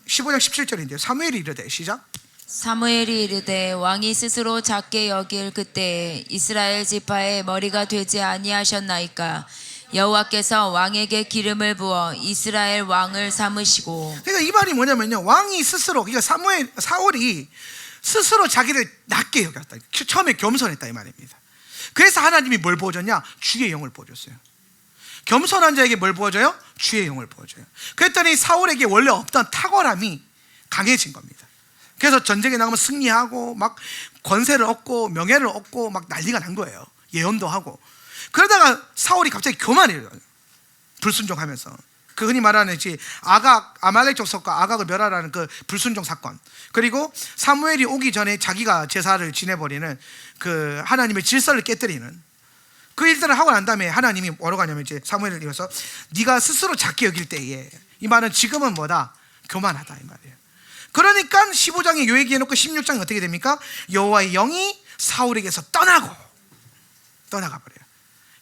15장 17절인데요. 사무엘이 이르되, 시작. 사무엘이 이르되 왕이 스스로 작게 여길 그때에 이스라엘 지파의 머리가 되지 아니하셨나이까. 여호와께서 왕에게 기름을 부어 이스라엘 왕을 삼으시고. 그러니까 이 말이 뭐냐면요, 왕이 스스로, 그러니까 사울이 스스로 자기를 낮게 여겼다. 처음에 겸손했다 이 말입니다. 그래서 하나님이 뭘 부어줬냐? 주의 영을 부어줬어요. 겸손한 자에게 뭘 부어줘요? 주의 영을 부어줘요. 그랬더니 사울에게 원래 없던 탁월함이 강해진 겁니다. 그래서 전쟁에 나가면 승리하고 막 권세를 얻고 명예를 얻고 막 난리가 난 거예요. 예언도 하고. 그러다가 사울이 갑자기 교만해져요. 불순종하면서. 그 흔히 말하는 아말렉 족속과 아각을 멸하라는 그 불순종 사건, 그리고 사무엘이 오기 전에 자기가 제사를 지내버리는 그 하나님의 질서를 깨뜨리는 그 일들을 하고 난 다음에 하나님이 뭐라고 하냐면, 이제 사무엘을 이어서 네가 스스로 작게 여길 때에, 이 말은 지금은 뭐다? 교만하다 이 말이에요. 그러니까 15장에 요 얘기해놓고 16장이 어떻게 됩니까? 여호와의 영이 사울에게서 떠나가 버려요.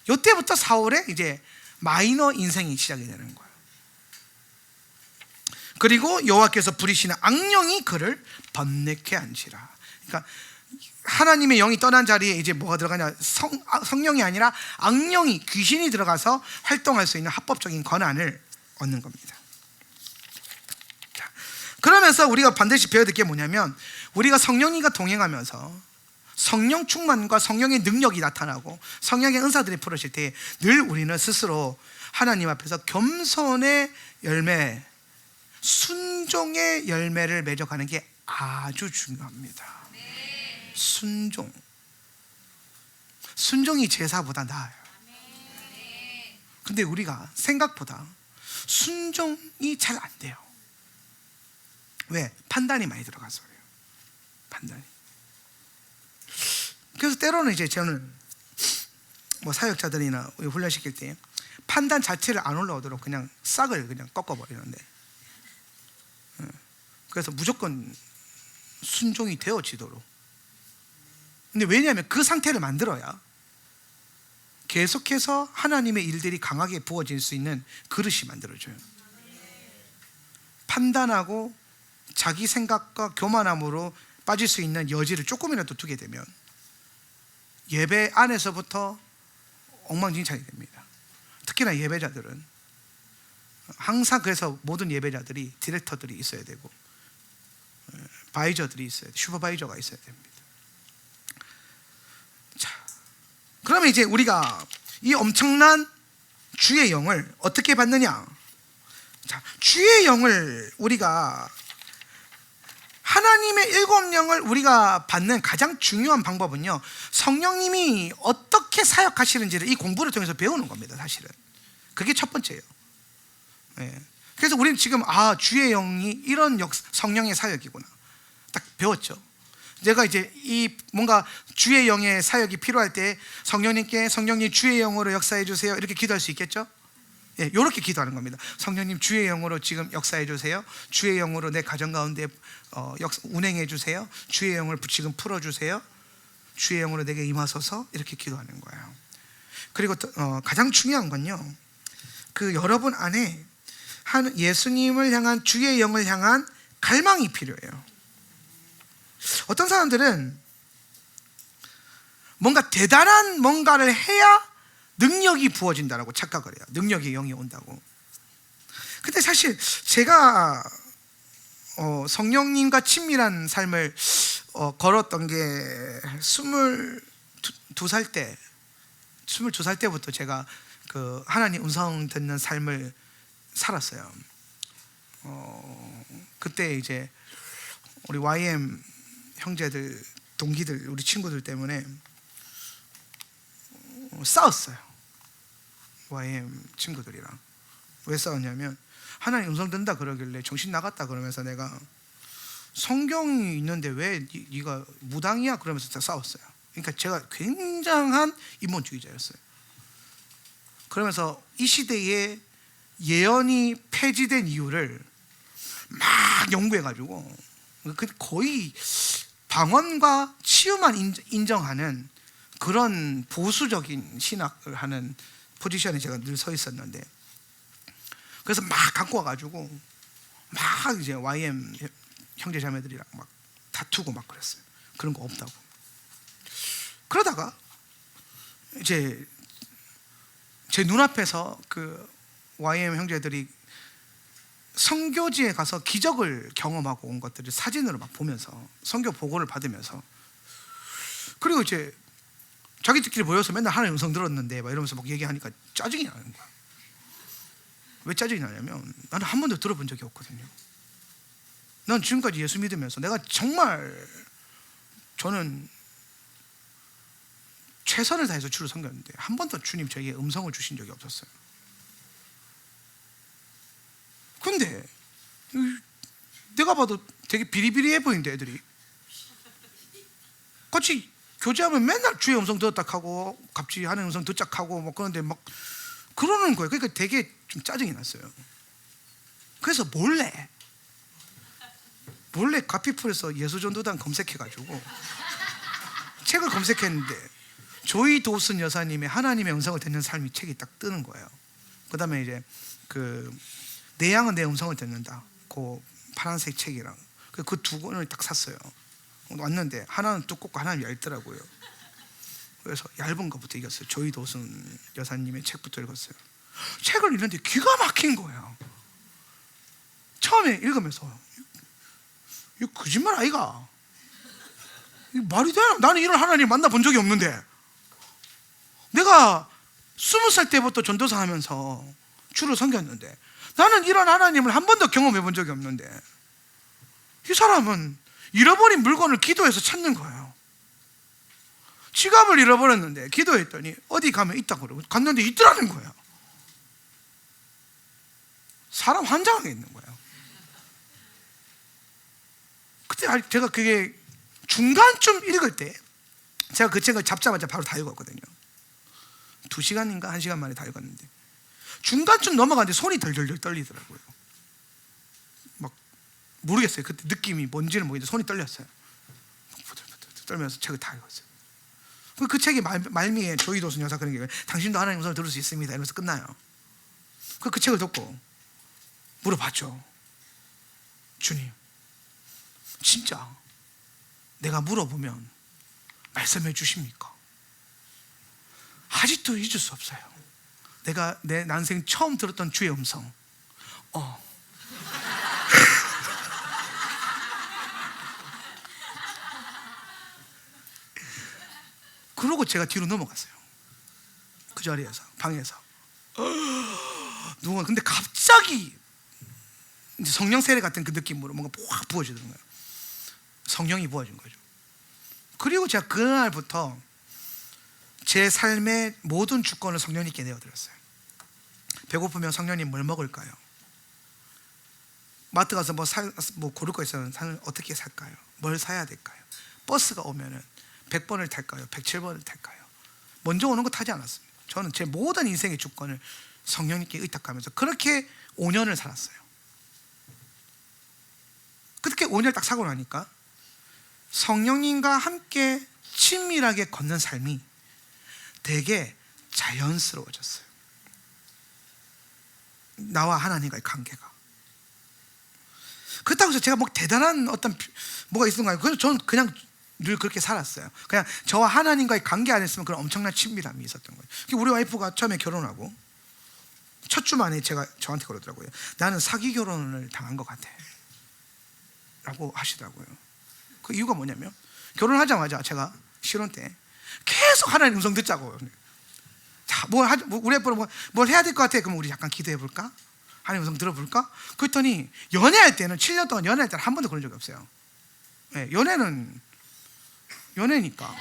이때부터 사울의 이제 마이너 인생이 시작이 되는 거예요. 그리고 여호와께서 부리시는 악령이 그를 번뇌케 한지라. 그러니까 하나님의 영이 떠난 자리에 이제 뭐가 들어가냐? 성령이 아니라 악령이, 귀신이 들어가서 활동할 수 있는 합법적인 권한을 얻는 겁니다. 자, 그러면서 우리가 반드시 배워야 될 게 뭐냐면, 우리가 성령님과 동행하면서 성령 충만과 성령의 능력이 나타나고 성령의 은사들이 풀어질 때 늘 우리는 스스로 하나님 앞에서 겸손의 열매, 순종의 열매를 맺어가는 게 아주 중요합니다. 순종이 제사보다 나아요. 근데 우리가 생각보다 순종이 잘 안 돼요. 왜? 판단이 많이 들어가서 그래요. 판단이. 그래서 때로는 이제 저는 뭐 사역자들이나 훈련시킬 때 판단 자체를 안 올라오도록 그냥 싹을 그냥 꺾어버리는데, 그래서 무조건 순종이 되어지도록. 근데 왜냐하면 그 상태를 만들어야 계속해서 하나님의 일들이 강하게 부어질 수 있는 그릇이 만들어져요. 판단하고 자기 생각과 교만함으로 빠질 수 있는 여지를 조금이라도 두게 되면 예배 안에서부터 엉망진창이 됩니다. 특히나 예배자들은 항상, 그래서 모든 예배자들이 디렉터들이 있어야 되고 바이저들이 있어야 돼, 슈퍼바이저가 있어야 됩니다. 자, 그러면 이제 우리가 이 엄청난 주의 영을 어떻게 받느냐? 자, 주의 영을 우리가, 하나님의 일곱 영을 우리가 받는 가장 중요한 방법은요, 성령님이 어떻게 사역하시는지를 이 공부를 통해서 배우는 겁니다. 사실은 그게 첫 번째예요. 네. 그래서 우리는 지금 주의 영이 이런 성령의 사역이구나 딱 배웠죠. 내가 이제 이 뭔가 주의 영의 사역이 필요할 때 성령님께 성령님 주의 영으로 역사해 주세요 이렇게 기도할 수 있겠죠? 예, 이렇게 기도하는 겁니다. 성령님 주의 영으로 지금 역사해 주세요. 주의 영으로 내 가정 가운데 운행해 주세요. 주의 영을 지금 풀어 주세요. 주의 영으로 내게 임하소서, 이렇게 기도하는 거예요. 그리고 가장 중요한 건요, 그 여러분 안에 예수님을 향한, 주의 영을 향한 갈망이 필요해요. 어떤 사람들은 뭔가 대단한 뭔가를 해야 능력이 부어진다라고 착각을 해요. 능력의 영이 온다고. 근데 사실 제가 성령님과 친밀한 삶을 걸었던 게 22살 때부터 제가 그 하나님 음성 듣는 삶을 살았어요. 그때 이제 우리 YM 형제들, 동기들, 우리 친구들 때문에 싸웠어요. YM 친구들이랑. 왜 싸웠냐면 하나님 음성 듣는다 그러길래 정신 나갔다 그러면서 내가 성경이 있는데 왜 네가 무당이야? 그러면서 싸웠어요. 그러니까 제가 굉장한 인본주의자였어요. 그러면서 이 시대에 예언이 폐지된 이유를 막 연구해가지고 거의 방언과 치유만 인정하는 그런 보수적인 신학을 하는 포지션에 제가 늘 서 있었는데, 그래서 막 갖고 와가지고 막 이제 YM 형제 자매들이랑 막 다투고 막 그랬어요. 그런 거 없다고. 그러다가 이제 제 눈앞에서 그 YM 형제들이 선교지에 가서 기적을 경험하고 온 것들을 사진으로 막 보면서 선교 보고를 받으면서, 그리고 이제 자기들끼리 모여서 맨날 하나님 음성 들었는데 막 이러면서 막 얘기하니까 짜증이 나는 거야. 왜 짜증이 나냐면 나는 한 번도 들어본 적이 없거든요. 난 지금까지 예수 믿으면서 내가 정말, 저는 최선을 다해서 주를 섬겼는데 한 번도 주님 저에게 음성을 주신 적이 없었어요. 근데 내가 봐도 되게 비리비리해 보이는데 애들이 같이 교제하면 맨날 주의 음성 듣었다 하고 갑자기 하는 음성 듣자 하고 막 그런데 막 그러는 거예요. 그러니까 되게 좀 짜증이 났어요. 그래서 몰래 가피풀에서 예수전도단 검색해가지고 책을 검색했는데 조이 도슨 여사님의 하나님의 음성을 듣는 삶이 책이 딱 뜨는 거예요. 그 다음에 이제 내 양은 내 음성을 듣는다, 그 파란색 책이랑 그 두 권을 딱 샀어요. 왔는데 하나는 두껍고 하나는 얇더라고요. 그래서 얇은 것부터 읽었어요. 조이 도슨 여사님의 책부터 읽었어요. 책을 읽는데 기가 막힌 거예요. 처음에 읽으면서 이거 거짓말 아이가? 이거 말이 되나? 나는 이런 하나님 만나본 적이 없는데, 내가 20살 때부터 전도사 하면서 주를 섬겼는데 나는 이런 하나님을 한 번도 경험해 본 적이 없는데, 이 사람은 잃어버린 물건을 기도해서 찾는 거예요. 지갑을 잃어버렸는데 기도했더니 어디 가면 있다고 그러고 갔는데 있더라는 거예요. 사람 환장하게 있는 거예요. 그때 제가 그게 중간쯤 읽을 때, 제가 그 책을 잡자마자 바로 다 읽었거든요. 2시간인가 1시간 만에 다 읽었는데 중간쯤 넘어가는데 손이 덜덜덜 떨리더라고요. 막 모르겠어요. 그때 느낌이 뭔지는 모르겠는데 손이 떨렸어요. 부들부들 떨면서 책을 다 읽었어요. 그 책의 말미에 조이도순 여사 그런 게 당신도 하나님 음성을 들을 수 있습니다 이러면서 끝나요. 그 책을 듣고 물어봤죠. 주님, 진짜 내가 물어보면 말씀해 주십니까? 아직도 잊을 수 없어요. 내가 내 난생 처음 들었던 주의 음성. 그러고 제가 뒤로 넘어갔어요. 그 자리에서, 방에서. 누가 근데 갑자기 이제 성령 세례 같은 그 느낌으로 뭔가 확 부어지는 거예요. 성령이 부어진 거죠. 그리고 제가 그날부터 제 삶의 모든 주권을 성령님께 내어드렸어요. 배고프면 성령님 뭘 먹을까요? 마트 가서 뭐 고를 거 있으면 어떻게 살까요? 뭘 사야 될까요? 버스가 오면은 100번을 탈까요? 107번을 탈까요? 먼저 오는 거 타지 않았습니다. 저는 제 모든 인생의 주권을 성령님께 의탁하면서 그렇게 5년을 살았어요. 그렇게 5년을 딱 사고 나니까 성령님과 함께 친밀하게 걷는 삶이 되게 자연스러워졌어요. 나와 하나님과의 관계가. 그렇다고 해서 제가 뭐 대단한 어떤 뭐가 있는 거예요. 그래서 저는 그냥 늘 그렇게 살았어요. 그냥 저와 하나님과의 관계 안에 있으면 그런 엄청난 친밀함이 있었던 거예요. 우리 와이프가 처음에 결혼하고 첫 주 만에 저한테 그러더라고요. 나는 사기 결혼을 당한 것 같아 라고 하시더라고요. 그 이유가 뭐냐면 결혼하자마자 제가 실혼 때 계속 하나님 음성 듣자고. 자, 우리 와이프는 뭘 해야 될 것 같아. 그럼 우리 약간 기도해 볼까? 하나님 음성 들어볼까? 그랬더니 연애할 때는 7년 동안 연애할 때는 한 번도 그런 적이 없어요. 네, 연애는 연애니까.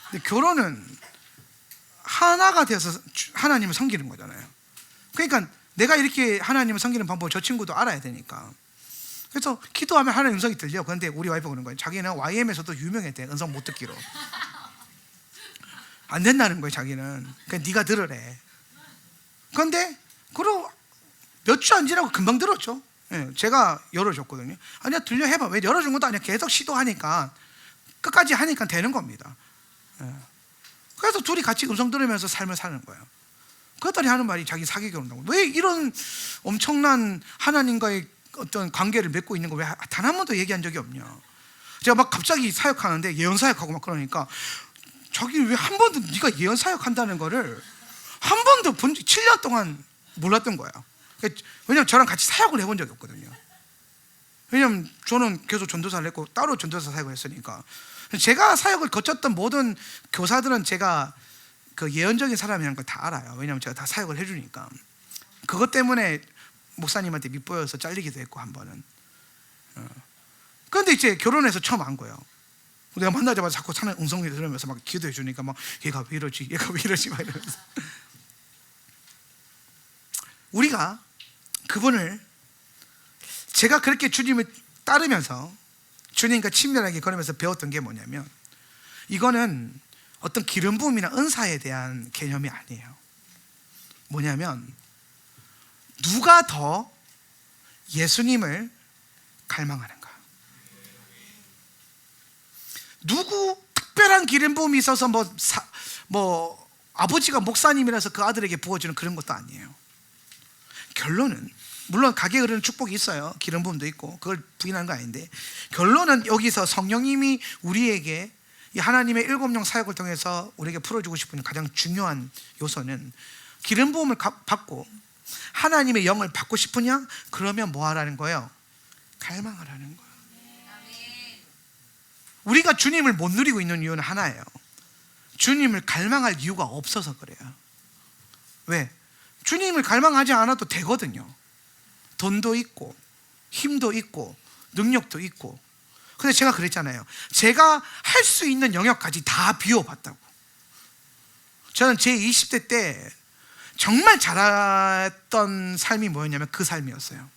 근데 결혼은 하나가 돼서 하나님을 섬기는 거잖아요. 그러니까 내가 이렇게 하나님을 섬기는 방법을 저 친구도 알아야 되니까. 그래서 기도하면 하나님 음성이 들려. 그런데 우리 와이프가 그러는 거예요. 자기는 YM에서도 유명했대. 음성 못 듣기로. 안 된다는 거예요. 자기는. 그냥 네가 들으래. 그런데 그러고 몇 주 안 지나고 금방 들었죠. 예, 제가 열어줬거든요. 아니야, 들려 해봐. 왜 열어준 것도 아니야. 계속 시도하니까 끝까지 하니까 되는 겁니다. 예. 그래서 둘이 같이 음성 들으면서 삶을 사는 거예요. 그랬더니 하는 말이 자기 사기 결혼한다고. 왜 이런 엄청난 하나님과의 어떤 관계를 맺고 있는 거 왜 단 한 번도 얘기한 적이 없냐. 제가 막 갑자기 사역하는데 예언 사역하고 막 그러니까 자기 왜 한 번도 네가 예언 사역한다는 거를 한 번도 7년 동안 몰랐던 거야. 왜냐면 저랑 같이 사역을 해본 적이 없거든요. 왜냐면 저는 계속 전도사를 했고 따로 전도사 사역을 했으니까. 제가 사역을 거쳤던 모든 교사들은 제가 그 예언적인 사람이라는 걸 다 알아요. 왜냐면 제가 다 사역을 해주니까. 그것 때문에 목사님한테 밑보여서 잘리기도 했고 한 번은. 그런데 이제 결혼해서 처음 안 거예요. 내가 만나자마자 자꾸 사는 음성이 들으면서 막 기도해 주니까 막 얘가 왜 이러지 막 이러면서. 우리가 그분을 제가 그렇게 주님을 따르면서 주님과 친밀하게 걸으면서 배웠던 게 뭐냐면 이거는 어떤 기름 부음이나 은사에 대한 개념이 아니에요. 뭐냐면 누가 더 예수님을 갈망하는가. 누구 특별한 기름 부음이 있어서 뭐 아버지가 목사님이라서 그 아들에게 부어주는 그런 것도 아니에요. 결론은 물론 가게 흐르는 축복이 있어요. 기름 부음도 있고 그걸 부인하는 거 아닌데 결론은 여기서 성령님이 우리에게 이 하나님의 7영 사역을 통해서 우리에게 풀어주고 싶은 가장 중요한 요소는 기름 부음을 받고 하나님의 영을 받고 싶으냐? 그러면 뭐 하라는 거예요? 갈망하라는 거예요. 우리가 주님을 못 누리고 있는 이유는 하나예요. 주님을 갈망할 이유가 없어서 그래요. 왜? 주님을 갈망하지 않아도 되거든요. 돈도 있고 힘도 있고 능력도 있고. 근데 제가 그랬잖아요. 제가 할 수 있는 영역까지 다 비워봤다고. 저는 제 20대 때 정말 잘했던 삶이 뭐였냐면 그 삶이었어요.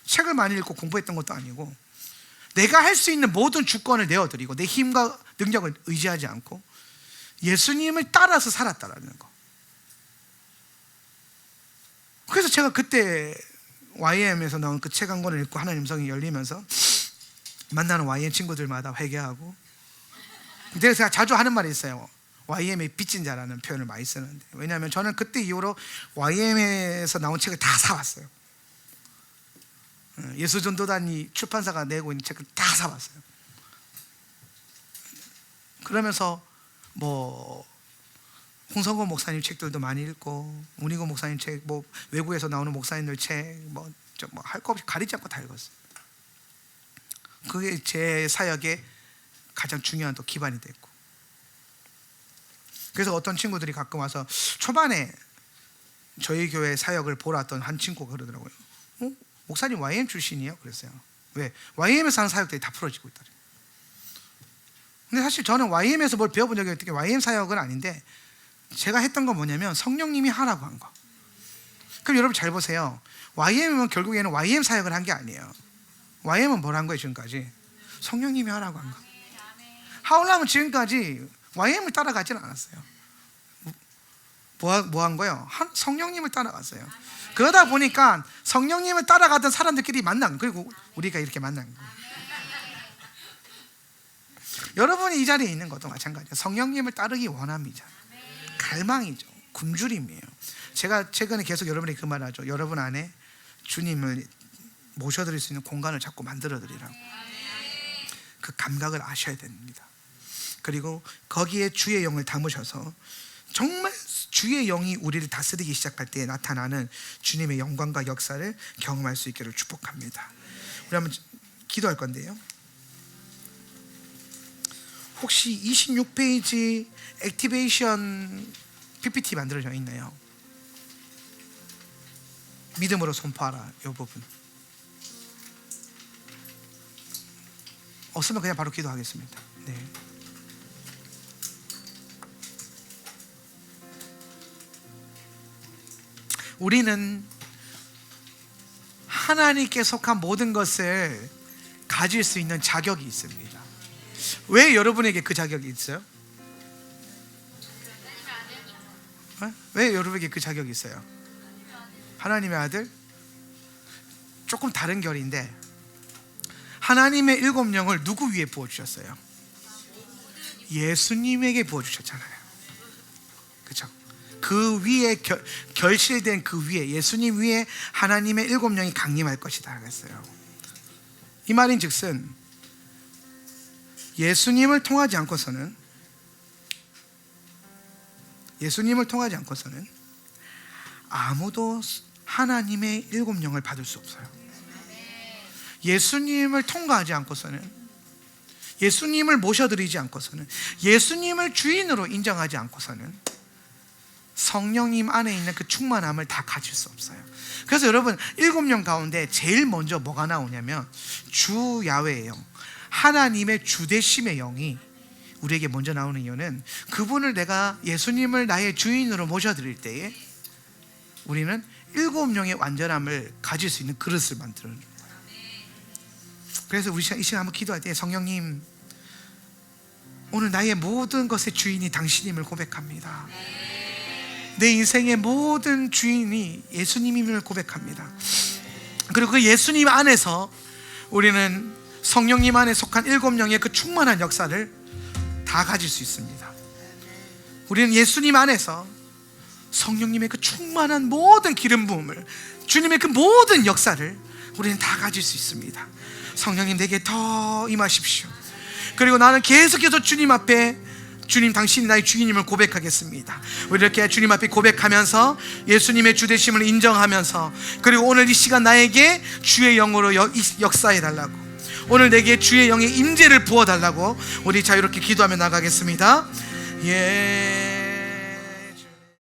책을 많이 읽고 공부했던 것도 아니고 내가 할 수 있는 모든 주권을 내어드리고 내 힘과 능력을 의지하지 않고 예수님을 따라서 살았다라는 거. 그래서 제가 그때 YM에서 나온 그 책 한 권을 읽고 하나님 성이 열리면서 만나는 YM 친구들마다 회개하고, 그래서 제가 자주 하는 말이 있어요. YM의 빚진 자라는 표현을 많이 쓰는데, 왜냐하면 저는 그때 이후로 YM에서 나온 책을 다 사왔어요. 예수전도단이 출판사가 내고 있는 책을 다 사왔어요. 그러면서 뭐 홍성곤 목사님 책들도 많이 읽고, 문희곤 목사님 책, 뭐 외국에서 나오는 목사님들 책, 뭐 할 거 없이 가리지 않고 다 읽었어요. 그게 제 사역의 가장 중요한 또 기반이 됐고, 그래서 어떤 친구들이 가끔 와서 초반에 저희 교회 사역을 보러 왔던 한 친구가 그러더라고요. 목사님 YM 출신이에요? 그랬어요. 왜? YM에서 하는 사역들이 다 풀어지고 있다. 근데 사실 저는 YM에서 뭘 배워본 적이 없기 때문에 YM 사역은 아닌데, 제가 했던 건 뭐냐면 성령님이 하라고 한 거. 그럼 여러분 잘 보세요. YM은 결국에는 YM 사역을 한 게 아니에요. YM은 뭘 한 거예요? 지금까지 성령님이 하라고 한 거. 하울람은 지금까지 YM을 따라가지는 않았어요. 뭐 한 거예요? 성령님을 따라갔어요. 그러다 보니까 성령님을 따라가던 사람들끼리 만난, 그리고 우리가 이렇게 만난 거예요. 여러분이 이 자리에 있는 것도 마찬가지예요. 성령님을 따르기 원합니다. 갈망이죠. 굶주림이에요. 제가 최근에 계속 여러분에게 그 말하죠. 여러분 안에 주님을 모셔드릴 수 있는 공간을 자꾸 만들어드리라고. 그 감각을 아셔야 됩니다. 그리고 거기에 주의 영을 담으셔서 정말 주의 영이 우리를 다스리기 시작할 때 나타나는 주님의 영광과 역사를 경험할 수 있기를 축복합니다. 우리 한번 기도할 건데요, 혹시 26페이지 액티베이션 PPT 만들어져 있나요? 믿음으로 선포하라, 이 부분. 없으면 그냥 바로 기도하겠습니다. 네. 우리는 하나님께 속한 모든 것을 가질 수 있는 자격이 있습니다. 왜 여러분에게 그 자격이 있어요? 왜 여러분에게 그 자격이 있어요? 하나님의 아들? 조금 다른 결인데, 하나님의 7영을 누구 위에 부어주셨어요? 예수님에게 부어주셨잖아요. 그렇죠? 그 위에 결실된 그 위에, 예수님 위에 하나님의 7영이 강림할 것이다 그랬어요. 이 말인 즉슨 예수님을 통하지 않고서는 아무도 하나님의 7영을 받을 수 없어요. 예수님을 통과하지 않고서는, 예수님을 모셔드리지 않고서는, 예수님을 주인으로 인정하지 않고서는 성령님 안에 있는 그 충만함을 다 가질 수 없어요. 그래서 여러분 7영 가운데 제일 먼저 뭐가 나오냐면 주 야훼의 영, 하나님의 주되심의 영이 우리에게 먼저 나오는 이유는, 그분을 내가 예수님을 나의 주인으로 모셔드릴 때에 우리는 7영의 완전함을 가질 수 있는 그릇을 만드는 거예요. 그래서 우리 이 시간 한번 기도할 때, 성령님, 오늘 나의 모든 것의 주인이 당신임을 고백합니다. 내 인생의 모든 주인이 예수님임을 고백합니다. 그리고 그 예수님 안에서 우리는 성령님 안에 속한 7영의 그 충만한 역사를 다 가질 수 있습니다. 우리는 예수님 안에서 성령님의 그 충만한 모든 기름 부음을, 주님의 그 모든 역사를 우리는 다 가질 수 있습니다. 성령님 내게 더 임하십시오. 그리고 나는 계속해서 주님 앞에, 주님 당신이 나의 주인임을 고백하겠습니다. 우리 이렇게 주님 앞에 고백하면서 예수님의 주되심을 인정하면서, 그리고 오늘 이 시간 나에게 주의 영으로 역사해 달라고, 오늘 내게 주의 영의 임재를 부어 달라고 우리 자유롭게 기도하며 나가겠습니다. 예.